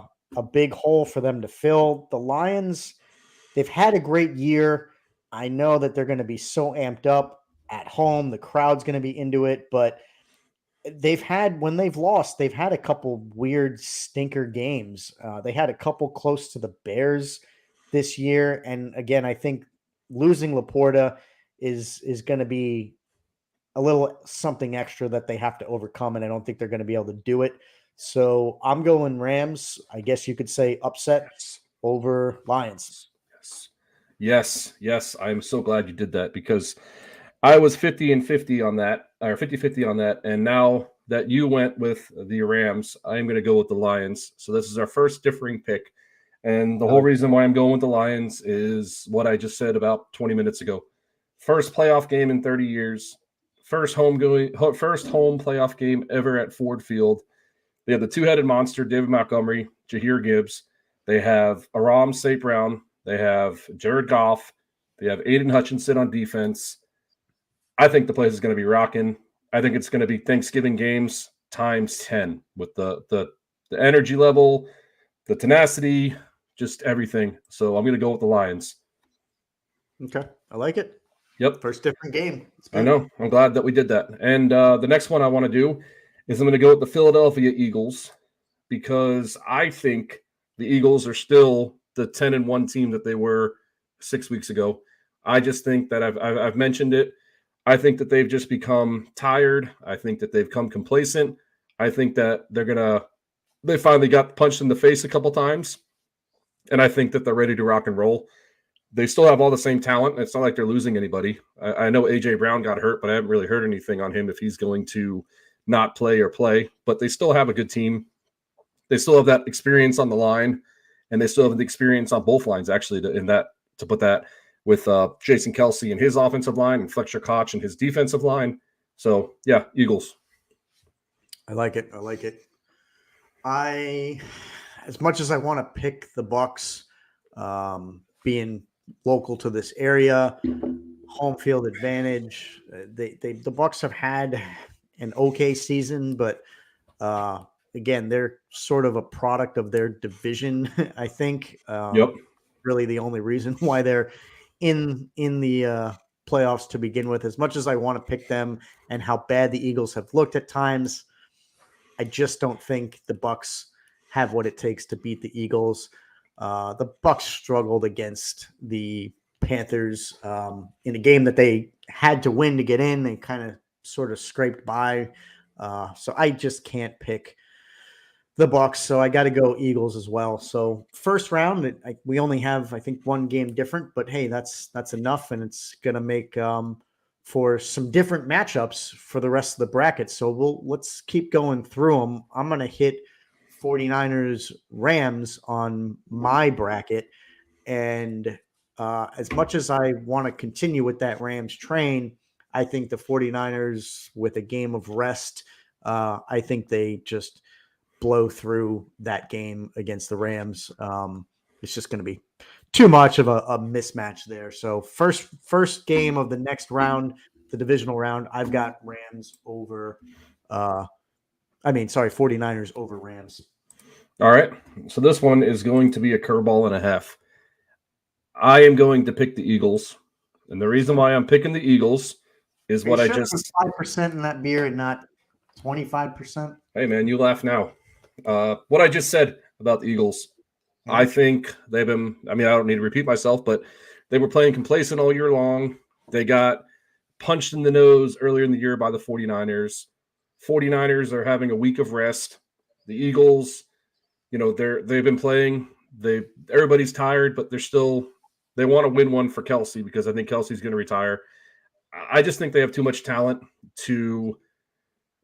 big hole for them to fill. The Lions, they've had a great year. I know that they're going to be so amped up at home. The crowd's going to be into it, but when they've lost, they've had a couple weird stinker games. They had a couple close to the Bears this year. And again, I think losing Laporta is going to be a little something extra that they have to overcome, and I don't think they're going to be able to do it. So I'm going Rams. I guess you could say upset over Lions. Yes. I'm so glad you did that because I was 50-50 on that, or 50-50 on that. And now that you went with the Rams, I'm going to go with the Lions. So this is our first differing pick. And the whole reason why I'm going with the Lions is what I just said about 20 minutes ago. First playoff game in 30 years. First home playoff game ever at Ford Field. They have the two-headed monster, David Montgomery, Jahir Gibbs. They have Aram St. Brown. They have Jared Goff. They have Aiden Hutchinson on defense. I think the place is going to be rocking. I think it's going to be Thanksgiving games times 10 with the energy level, the tenacity, just everything. So I'm going to go with the Lions. Okay, I like it. Yep. First different game. I know. I'm glad that we did that. And the next one I want to do is I'm going to go with the Philadelphia Eagles because I think the Eagles are still the 10-1 team that they were 6 weeks ago. I just think that I've mentioned it. I think that they've just become tired. I think that they've become complacent. I think that they finally got punched in the face a couple times. And I think that they're ready to rock and roll. They still have all the same talent. It's not like they're losing anybody. I know A.J. Brown got hurt, but I haven't really heard anything on him if he's going to not play or play. But they still have a good team. They still have that experience on the line, and they still have the experience on both lines, actually, to put that with Jason Kelce and his offensive line and Fletcher Koch and his defensive line. So, yeah, Eagles. I like it. As much as I want to pick the Bucks, being local to this area, home field advantage. The Bucks have had an okay season, but again, they're sort of a product of their division. I think. Yep. Really, the only reason why they're in the playoffs to begin with. As much as I want to pick them and how bad the Eagles have looked at times, I just don't think the Bucks have what it takes to beat the Eagles. The Bucks struggled against the Panthers in a game that they had to win to get in. They kind of sort of scraped by. So I just can't pick the Bucks. So I got to go Eagles as well. So first round, we only have, I think, one game different, but hey, that's enough. And it's going to make for some different matchups for the rest of the bracket. So let's keep going through them. I'm going to hit 49ers Rams on my bracket. And as much as I want to continue with that Rams train, I think the 49ers with a game of rest, I think they just blow through that game against the Rams. It's just going to be too much of a mismatch there. So first game of the next round, the divisional round, I've got Rams over 49ers over Rams. All right. So this one is going to be a curveball and a half. I am going to pick the Eagles. And the reason why I'm picking the Eagles is what I just 5% in that beer and not 25%. Hey man, you laugh now. What I just said about the Eagles, I think they've been, I don't need to repeat myself, but they were playing complacent all year long. They got punched in the nose earlier in the year by the 49ers. 49ers are having a week of rest. The Eagles, they've been playing. Everybody's tired, but they want to win one for Kelsey because I think Kelsey's going to retire. I just think they have too much talent to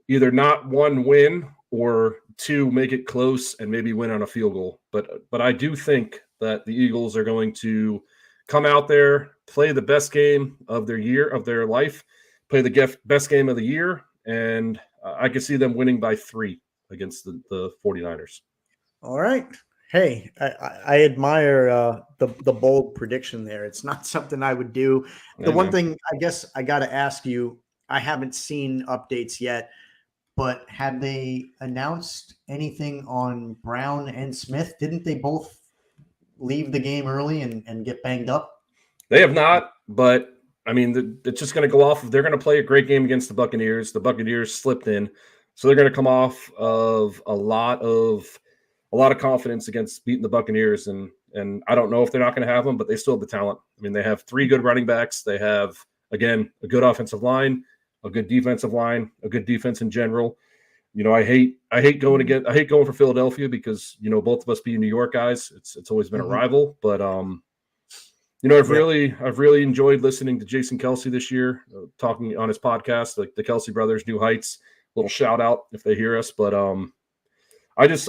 either not one win or two make it close and maybe win on a field goal. But I do think that the Eagles are going to come out there, play the best game of their life, play the best game of the year, and I can see them winning by 3 against the 49ers. All right. Hey, I admire the bold prediction there. It's not something I would do. The one thing I guess I got to ask you, I haven't seen updates yet, but have they announced anything on Brown and Smith? Didn't they both leave the game early and get banged up? They have not, but I mean, it's just going to go off of they're going to play a great game against the Buccaneers. The Buccaneers slipped in, so they're going to come off of a lot of confidence against beating the Buccaneers, and I don't know if they're not going to have them, but they still have the talent. I mean, they have 3 good running backs. They have, again, a good offensive line, a good defensive line, a good defense in general. I hate going for Philadelphia because both of us being New York guys, it's always been a rival. But I've really enjoyed listening to Jason Kelsey this year, talking on his podcast, like the Kelsey brothers, New Heights. Little shout out if they hear us, but I just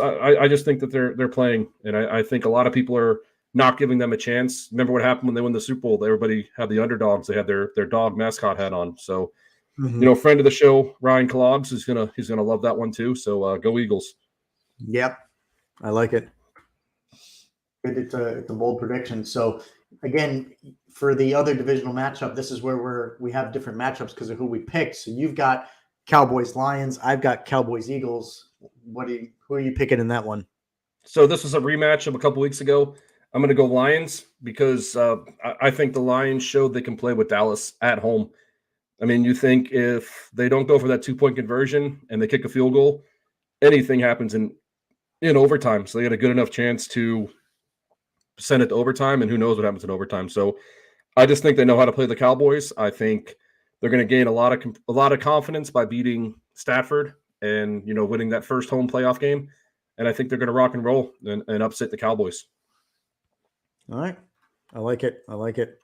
think that they're playing, and I think a lot of people are not giving them a chance. Remember what happened when they won the Super Bowl? Everybody had the underdogs. They had their dog mascot hat on. So, friend of the show, Ryan Clogs, he's gonna love that one too. So go Eagles. Yep, I like it. It's a bold prediction. So again, for the other divisional matchup, this is where we have different matchups because of who we picked. So you've got Cowboys Lions. I've got Cowboys Eagles. Who are you picking in that one? So this was a rematch of a couple weeks ago. I'm going to go Lions because I think the Lions showed they can play with Dallas at home. I mean, you think if they don't go for that 2-point conversion and they kick a field goal, anything happens in overtime. So they had a good enough chance to send it to overtime, and who knows what happens in overtime. So I just think they know how to play the Cowboys. I think they're going to gain a lot of confidence by beating Stafford and winning that first home playoff game. And I think they're going to rock and roll and upset the Cowboys. All right. I like it.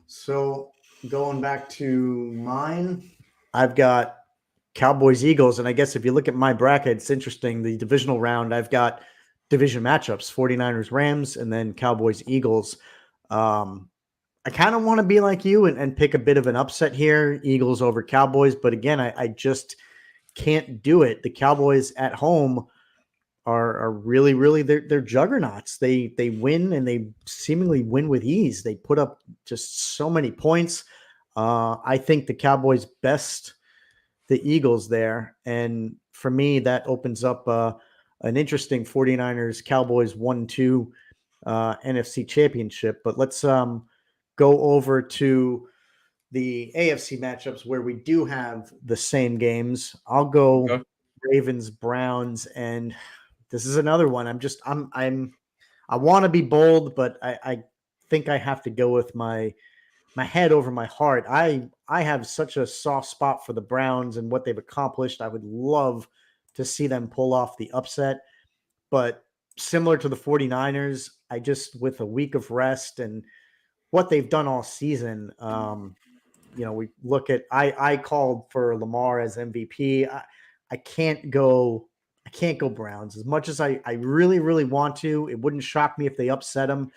So going back to mine, I've got Cowboys Eagles. And I guess if you look at my bracket, it's interesting. The divisional round, I've got division matchups, 49ers Rams, and then Cowboys Eagles. I kind of want to be like you and pick a bit of an upset here, Eagles over Cowboys. But again, I just can't do it. The Cowboys at home are really, really they're juggernauts. They win, and they seemingly win with ease. They put up just so many points. I think the Cowboys best the Eagles there, and for me that opens up an interesting 49ers Cowboys 1-2 NFC Championship. But let's go over to the AFC matchups where we do have the same games. I'll go Ravens, Browns, and this is another one. I want to be bold, but I think I have to go with my head over my heart. I have such a soft spot for the Browns and what they've accomplished. I would love to see them pull off the upset, but similar to the 49ers, with a week of rest and what they've done all season, we look at, I called for Lamar as MVP. I can't go Browns as much as I really, really want to. It wouldn't shock me if they upset them,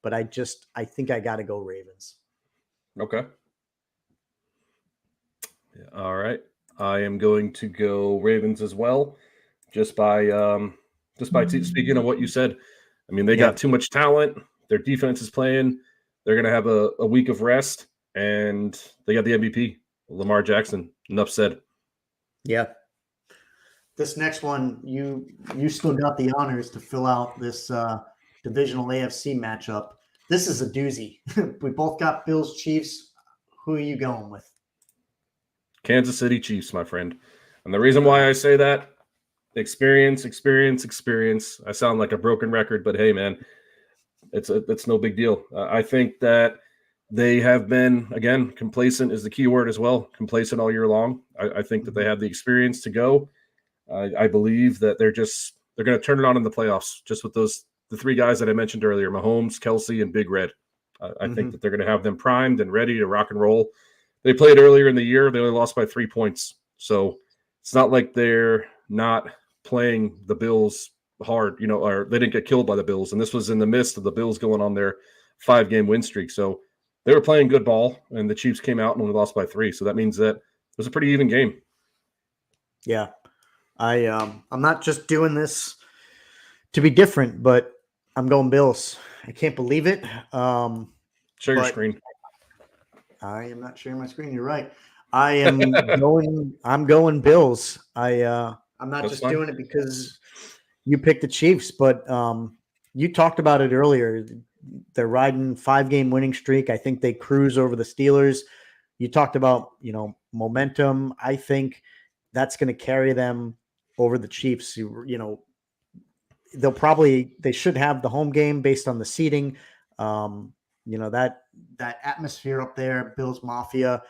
but I think I got to go Ravens. Okay. Yeah, all right. I am going to go Ravens as well, just by speaking of what you said. I mean, they got too much talent. Their defense is playing. They're going to have a week of rest, and they got the MVP, Lamar Jackson. Enough said. Yeah. This next one, you still got the honors to fill out this divisional AFC matchup. This is a doozy. We both got Bills, Chiefs. Who are you going with? Kansas City Chiefs, my friend. And the reason why I say that, experience. I sound like a broken record, but hey, man, It's no big deal. I think that they have been, again, complacent is the key word as well. Complacent all year long. I think that they have the experience to go. I believe that they're going to turn it on in the playoffs, just with the three guys that I mentioned earlier: Mahomes, Kelsey, and Big Red. I think that they're going to have them primed and ready to rock and roll. They played earlier in the year. They only lost by 3 points. So it's not like they're not playing the Bills hard, or they didn't get killed by the Bills. And this was in the midst of the Bills going on their 5-game win streak. So they were playing good ball, and the Chiefs came out and only lost by 3. So that means that it was a pretty even game. Yeah. I'm not just doing this to be different, but I'm going Bills. I can't believe it. Share your screen. I am not sharing my screen. You're right. I am going Bills. I'm not That's just fine. doing it because you picked the Chiefs, but you talked about it earlier. They're riding 5-game winning streak. I think they cruise over the Steelers. You talked about, momentum. I think that's going to carry them over the Chiefs. They should have the home game based on the seeding. That atmosphere up there, Bills Mafia.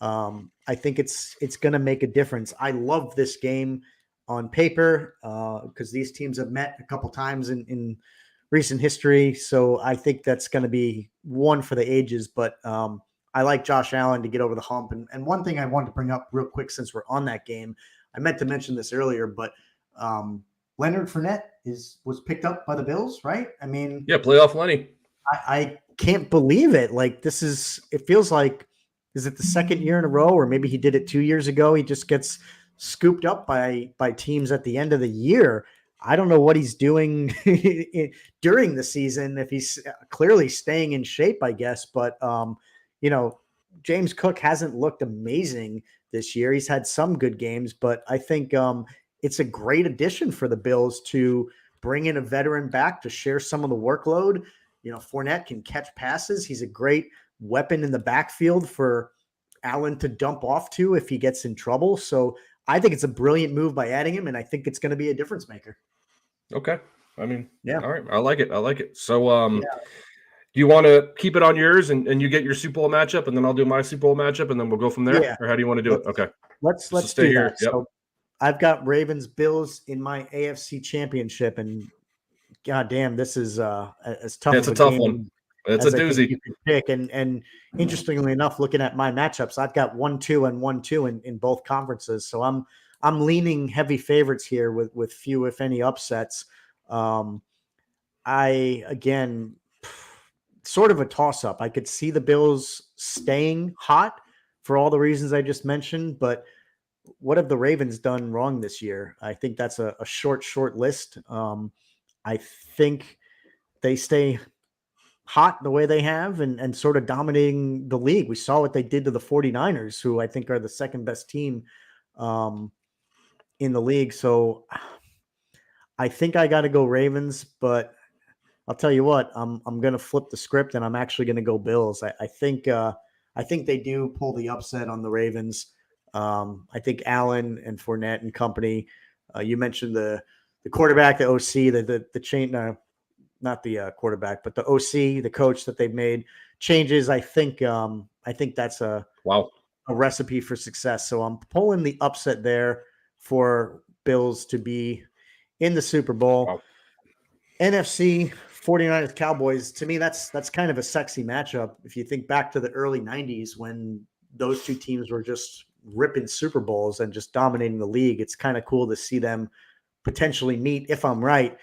I think it's going to make a difference. I love this game on paper because these teams have met a couple times in recent history. So I think that's going to be one for the ages. But I like Josh Allen to get over the hump. And one thing I wanted to bring up real quick since we're on that game, I meant to mention this earlier, but Leonard Fournette was picked up by the Bills, right? I mean, yeah, playoff Lenny. I can't believe it. Like it feels like, is it the second year in a row, or maybe he did it 2 years ago? He just gets scooped up by teams at the end of the year. I don't know what he's doing during the season, if he's clearly staying in shape, I guess. But, James Cook hasn't looked amazing this year. He's had some good games, but I think it's a great addition for the Bills to bring in a veteran back to share some of the workload. Fournette can catch passes. He's a great weapon in the backfield for Allen to dump off to if he gets in trouble. So I think it's a brilliant move by adding him, and I think it's going to be a difference maker. Okay. I mean, yeah. All right. I like it. So do you want to keep it on yours and you get your Super Bowl matchup, and then I'll do my Super Bowl matchup, and then we'll go from there? Yeah. Or how do you want to do it? Okay. Let's stay do here. that. Yep. So I've got Ravens Bills in my AFC championship, and God damn, this is as tough. It's of a tough game one. It's a as I think doozy. you could pick. And interestingly enough, looking at my matchups, I've got 1-2 and 1-2 in both conferences. So I'm leaning heavy favorites here with few, if any, upsets. Again, sort of a toss-up. I could see the Bills staying hot for all the reasons I just mentioned, but what have the Ravens done wrong this year? I think that's a short list. I think they stay hot the way they have and sort of dominating the league. We saw what they did to the 49ers, who I think are the second best team in the league. So I think I got to go Ravens, but I'll tell you what, I'm going to flip the script and I'm actually going to go Bills. I think they do pull the upset on the Ravens. I think Allen and Fournette and company. You mentioned the quarterback, the OC, the chain, not the quarterback, but the OC, the coach that they've made changes. I think that's a recipe for success. So I'm pulling the upset there for Bills to be in the Super Bowl. Wow. NFC 49ers Cowboys, to me, that's kind of a sexy matchup. If you think back to the early 90s when those two teams were just ripping Super Bowls and just dominating the league, it's kind of cool to see them potentially meet, if I'm right,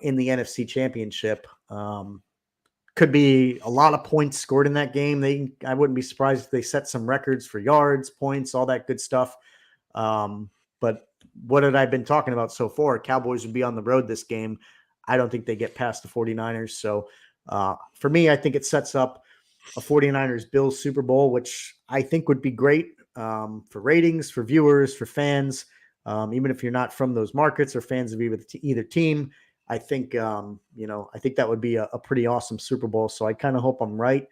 in the NFC Championship. Could be a lot of points scored in that game. I wouldn't be surprised if they set some records for yards, points, all that good stuff. But what had I been talking about so far? Cowboys would be on the road this game. I don't think they get past the 49ers. So for me, I think it sets up a 49ers-Bills Super Bowl, which I think would be great for ratings, for viewers, for fans. Even if you're not from those markets or fans of either team, I think I think that would be a pretty awesome Super Bowl. So I kind of hope I'm right.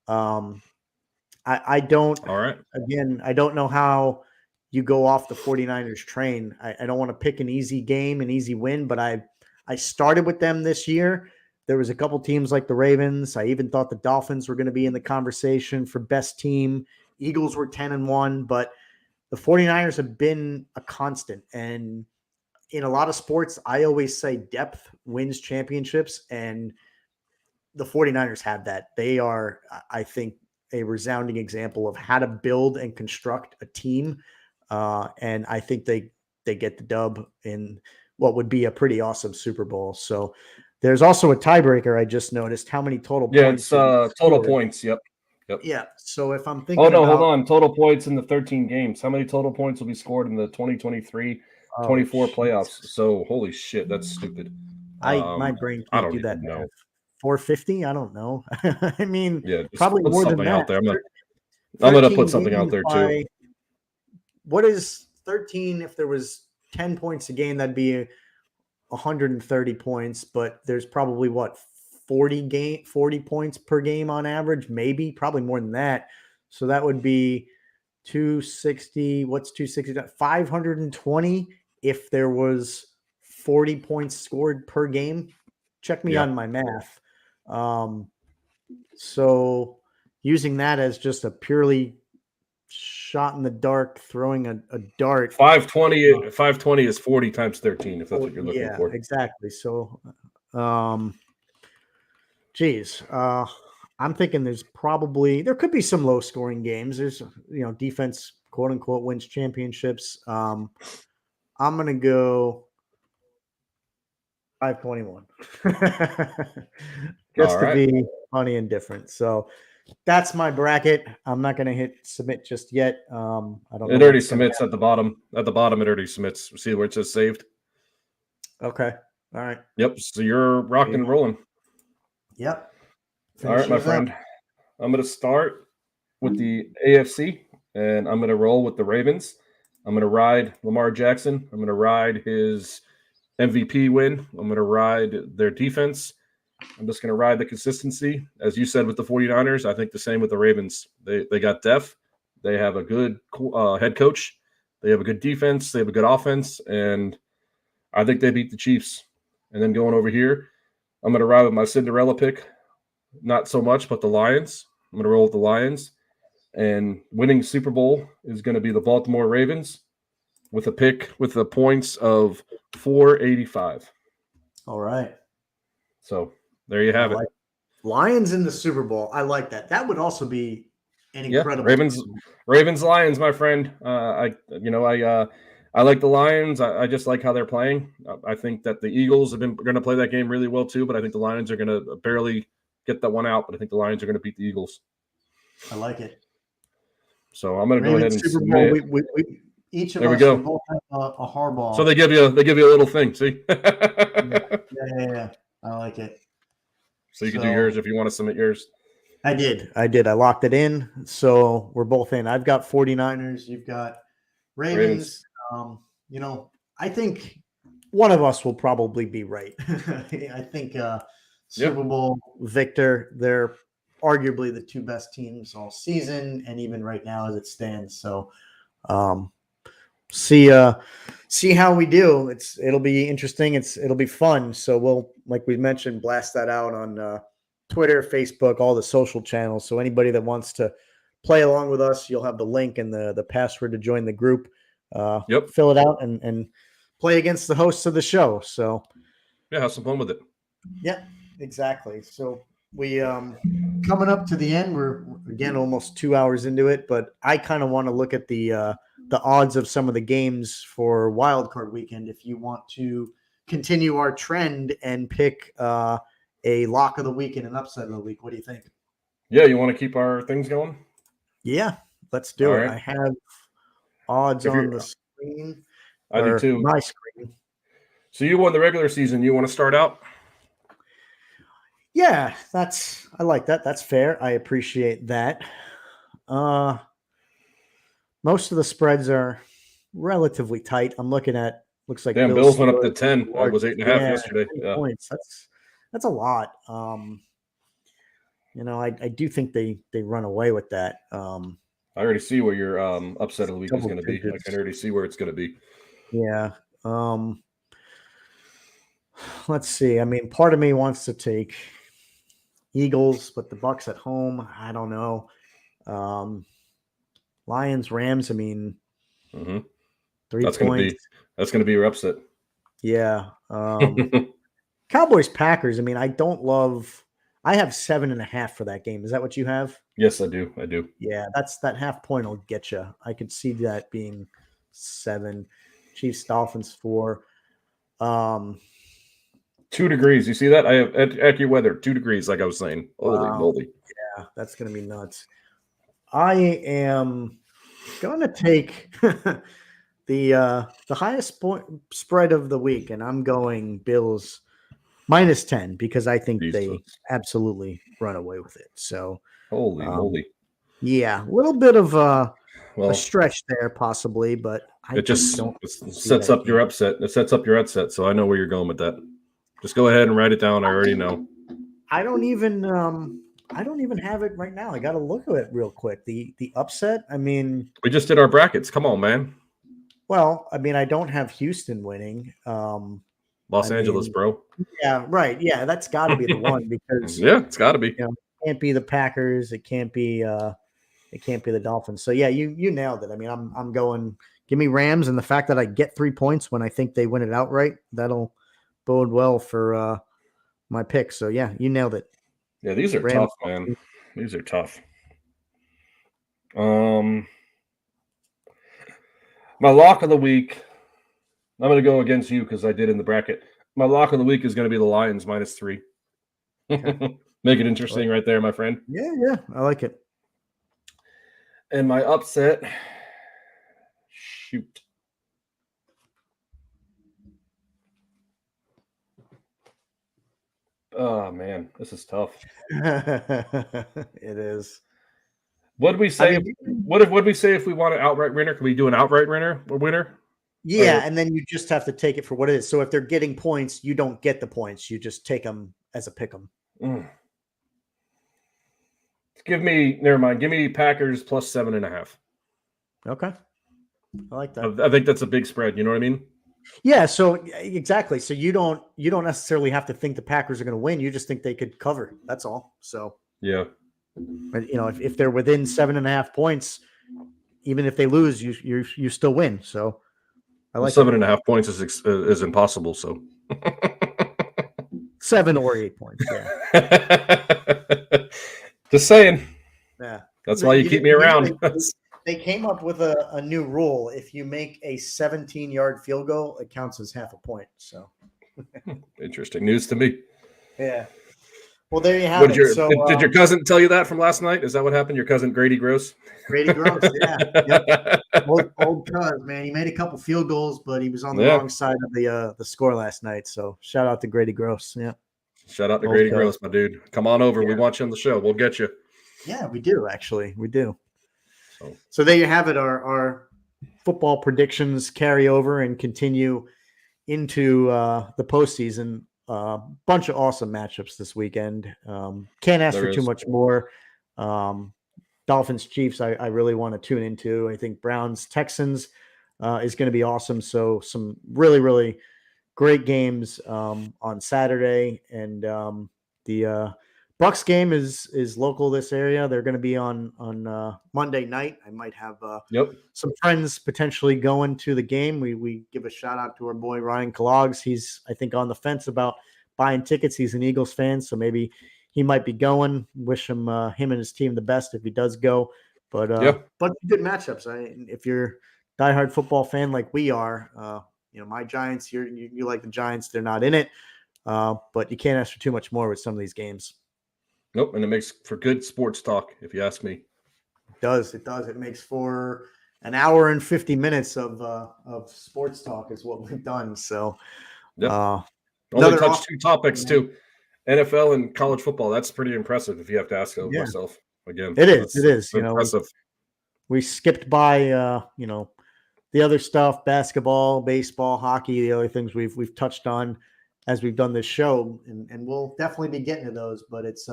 I don't. All right. Again, I don't know how you go off the 49ers train. I don't want to pick an easy game, an easy win, but I started with them this year. there was a couple teams like the Ravens. I even thought the Dolphins were going to be in the conversation for best team. Eagles were 10-1, but the 49ers have been a constant. And in a lot of sports, I always say depth wins championships, and the 49ers have that. They are, I think, a resounding example of how to build and construct a team. And I think they get the dub in what would be a pretty awesome Super Bowl. So there's also a tiebreaker. I just noticed how many total Yeah, points. it's total points. Yep. Yeah. So if I'm thinking Oh, no, about, hold on. Total points in the 13 games. How many total points will be scored in the 2023-24 playoffs? So, holy shit, that's stupid. my brain I can't don't do that even know. math. 450? I don't know. I mean, Yeah, just probably put more than something that. out there. I'm gonna 13 put something out games there by- too. What is 13? If there was 10 points a game, that'd be 130 points, but there's probably 40 points per game on average, maybe probably more than that. So that would be 260. What's 260? 520 if there was 40 points scored per game. Check me Yeah. on my math. So using that as just a purely shot in the dark, throwing a dart. 520 is 40 times 13, if that's what you're looking for. Exactly. So, I'm thinking there could be some low scoring games. There's, defense, quote unquote, wins championships. I'm going to go 521 just All to right. be funny and different. So that's my bracket. I'm not going to hit submit just yet. I don't know. It already submits at the bottom. At the bottom, it already submits. See where it says saved? Okay. All right. Yep. So you're rocking and rolling. Yep. All right, my friend. I'm going to start with the AFC, and I'm going to roll with the Ravens. I'm going to ride Lamar Jackson. I'm going to ride his MVP win. I'm going to ride their defense. I'm just going to ride the consistency. As you said with the 49ers, I think the same with the Ravens. They got depth. They have a good head coach. They have a good defense. They have a good offense. And I think they beat the Chiefs. And then going over here, I'm going to ride with my Cinderella pick. Not so much, but the Lions. I'm going to roll with the Lions. And winning Super Bowl is going to be the Baltimore Ravens with a pick with the points of 485. All right. So there you have it. Lions in the Super Bowl. I like that. That would also be an incredible Ravens Lions, my friend. I like the Lions. I just like how they're playing. I think that the Eagles have been going to play that game really well too, but I think the Lions are going to barely get that one out. But I think the Lions are going to beat the Eagles. I like it. So I'm going to go ahead and Super submit. Bowl. We each of there we us go. both have a hardball. So they give you a little thing. See? Yeah. I like it. So you can do yours if you want to submit yours. I did. I locked it in. So we're both in. I've got 49ers. You've got Ravens. I think one of us will probably be right. I think Super Bowl victor, they're arguably the two best teams all season and even right now as it stands. So see how we do. It'll be interesting. It'll be fun. So we'll, like we mentioned, blast that out on Twitter, Facebook, all the social channels. So anybody that wants to play along with us, you'll have the link and the password to join the group. Fill it out and play against the hosts of the show. So yeah, have some fun with it. Yeah, exactly. So we coming up to the end. We're again almost 2 hours into it, but I kind of want to look at the odds of some of the games for Wild Card Weekend. If you want to continue our trend and pick a lock of the week and an upset of the week, what do you think? Yeah, you want to keep our things going? Yeah, let's do it. Right. I have odds on the screen. I do too. My screen. So you won the regular season. You want to start out? Yeah, I like that. That's fair. I appreciate that. Most of the spreads are relatively tight. I'm looking at, looks like Bills went up to 10. I was 8.5 yesterday. Yeah. Points. That's a lot. I do think they run away with that. I already see where your upset of the week is going to be. I can already see where it's going to be. Yeah. let's see. I mean, part of me wants to take Eagles, but the Bucks at home, I don't know. Lions, Rams, I mean, Mhm. 3 That's gonna points. be your upset. Yeah. Cowboys, Packers, I mean, I don't love – I have 7.5 for that game. Is that what you have? Yes, I do. I do. Yeah, that half point will get you. I could see that being 7. Chiefs, Dolphins, 4. 2 degrees. You see that? I have AccuWeather, 2 degrees, like I was saying. Holy Wow. moly. Yeah, that's going to be nuts. I am going to take the highest point spread of the week, and I'm going Bills -10 because I think they Jesus. absolutely run away with it. So, Holy moly. yeah, a little bit of a Well, stretch there possibly, but I it just don't see sets that up your game. upset. It sets up your upset, so I know where you're going with that. Just go ahead and write it down. I already know. I don't even have it right now. I got to look at it real quick. The upset. I mean, We just did our brackets. Come on, man. well, I mean, I don't have Houston winning. Los I Angeles, mean, bro. yeah, right. Yeah, that's got to be the one because Yeah, it's got to be. you know, it can't be the Packers. It can't be the Dolphins. So yeah, you nailed it. I mean, I'm going. Give me Rams, and the fact that I get 3 points when I think they win it outright, that'll bode well for my pick. So yeah, you nailed it. Yeah, these are Rams. tough, man. These are tough. My lock of the week. I'm going to go against you because I did in the bracket. My lock of the week is going to be the Lions -3. Okay. Make it interesting right there, my friend. Yeah, I like it. And my upset, shoot. Oh man, this is tough. It is. What did we say? I mean, What did we say if we want an outright winner? Can we do an outright winner? yeah, and then you just have to take it for what it is. So if they're getting points, you don't get the points. You just take them as a pick 'em. Never mind. Give me Packers +7.5. Okay. I like that. I think that's a big spread. You know what I mean? Yeah, so exactly. So you don't necessarily have to think the Packers are going to win. You just think they could cover. That's all. So Yeah. but, if they're within 7.5 points, even if they lose, you still win. So I like 7.5 points is impossible. So 7 or 8 points. Yeah. Just saying. Yeah. That's why you keep me around. They came up with a new rule. If you make a 17-yard field goal, it counts as half a point. So Interesting news to me. yeah. Well, there you have it. Did your cousin tell you that from last night? Is that what happened? Your cousin Grady Gross? Grady Gross, yeah. Yep. Old cuz, man. He made a couple field goals, but he was on the wrong side of the score last night. So shout out to Grady Gross. Yeah. Shout out to Grady Gross, my dude. Come on over. Yeah. We want you on the show. We'll get you. Yeah, we do, actually. We do. So there you have it. Our football predictions carry over and continue into the postseason. Bunch of awesome matchups this weekend. Can't ask for too much more. Dolphins, Chiefs, I really want to tune into. I think Browns, Texans is going to be awesome. So some really, really great games on Saturday. And the Bucks game is local this area. They're going to be on Monday night. I might have some friends potentially going to the game. We give a shout out to our boy Ryan Clogs. He's, I think, on the fence about buying tickets. He's an Eagles fan, so maybe he might be going. Wish him and his team the best if he does go. But good matchups. If you're a diehard football fan like we are, my Giants. You like the Giants. They're not in it, but you can't ask for too much more with some of these games. Nope, and it makes for good sports talk, if you ask me. It does. It makes for an hour and 50 minutes of sports talk is what we've done. So, only touched 2 topics too, NFL and college football. That's pretty impressive. If you have to ask myself again, it is. Impressive. We skipped by the other stuff: basketball, baseball, hockey. The other things we've touched on as we've done this show, and we'll definitely be getting to those. But it's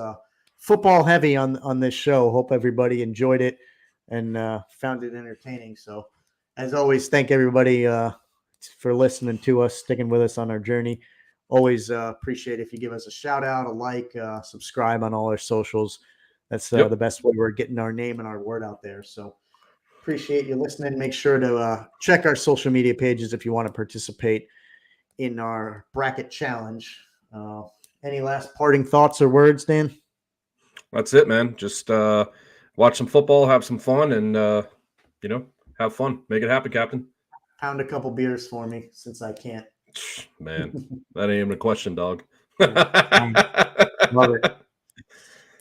football heavy on this show. Hope everybody enjoyed it and found it entertaining. So, as always, thank everybody for listening to us, sticking with us on our journey. always appreciate if you give us a shout out, a like, subscribe on all our socials. That's the best way we're getting our name and our word out there. So appreciate you listening. Make sure to check our social media pages if you want to participate in our bracket challenge. Any last parting thoughts or words, Dan? That's it, man. Just watch some football, have some fun, and have fun. Make it happen, Captain. Pound a couple beers for me since I can't. Man, that ain't even a question, dog. Love it.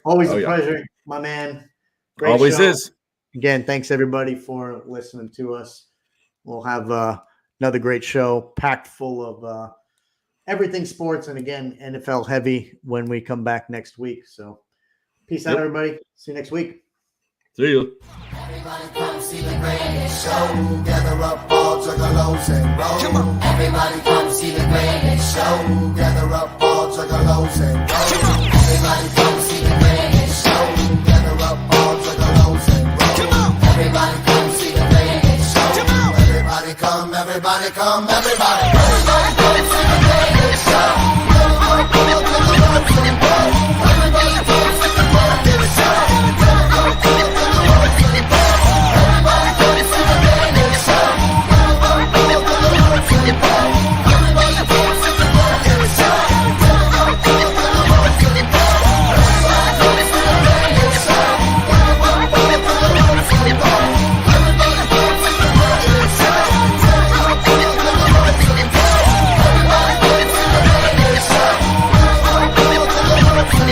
Always a pleasure, my man. Great Always show. is. Again, thanks everybody for listening to us. We'll have another great show packed full of everything sports, and again, NFL heavy when we come back next week. So peace out, everybody. See you next week. See you. Everybody come see the greatest show. Gather up all juggalos and roll. Come on. Everybody come see the greatest show. Gather up all juggalos and roll. Come on. Everybody come see the greatest show. Gather up all juggalos and roll. Come on. Everybody come see the greatest show. Come on. Everybody come, everybody come, everybody.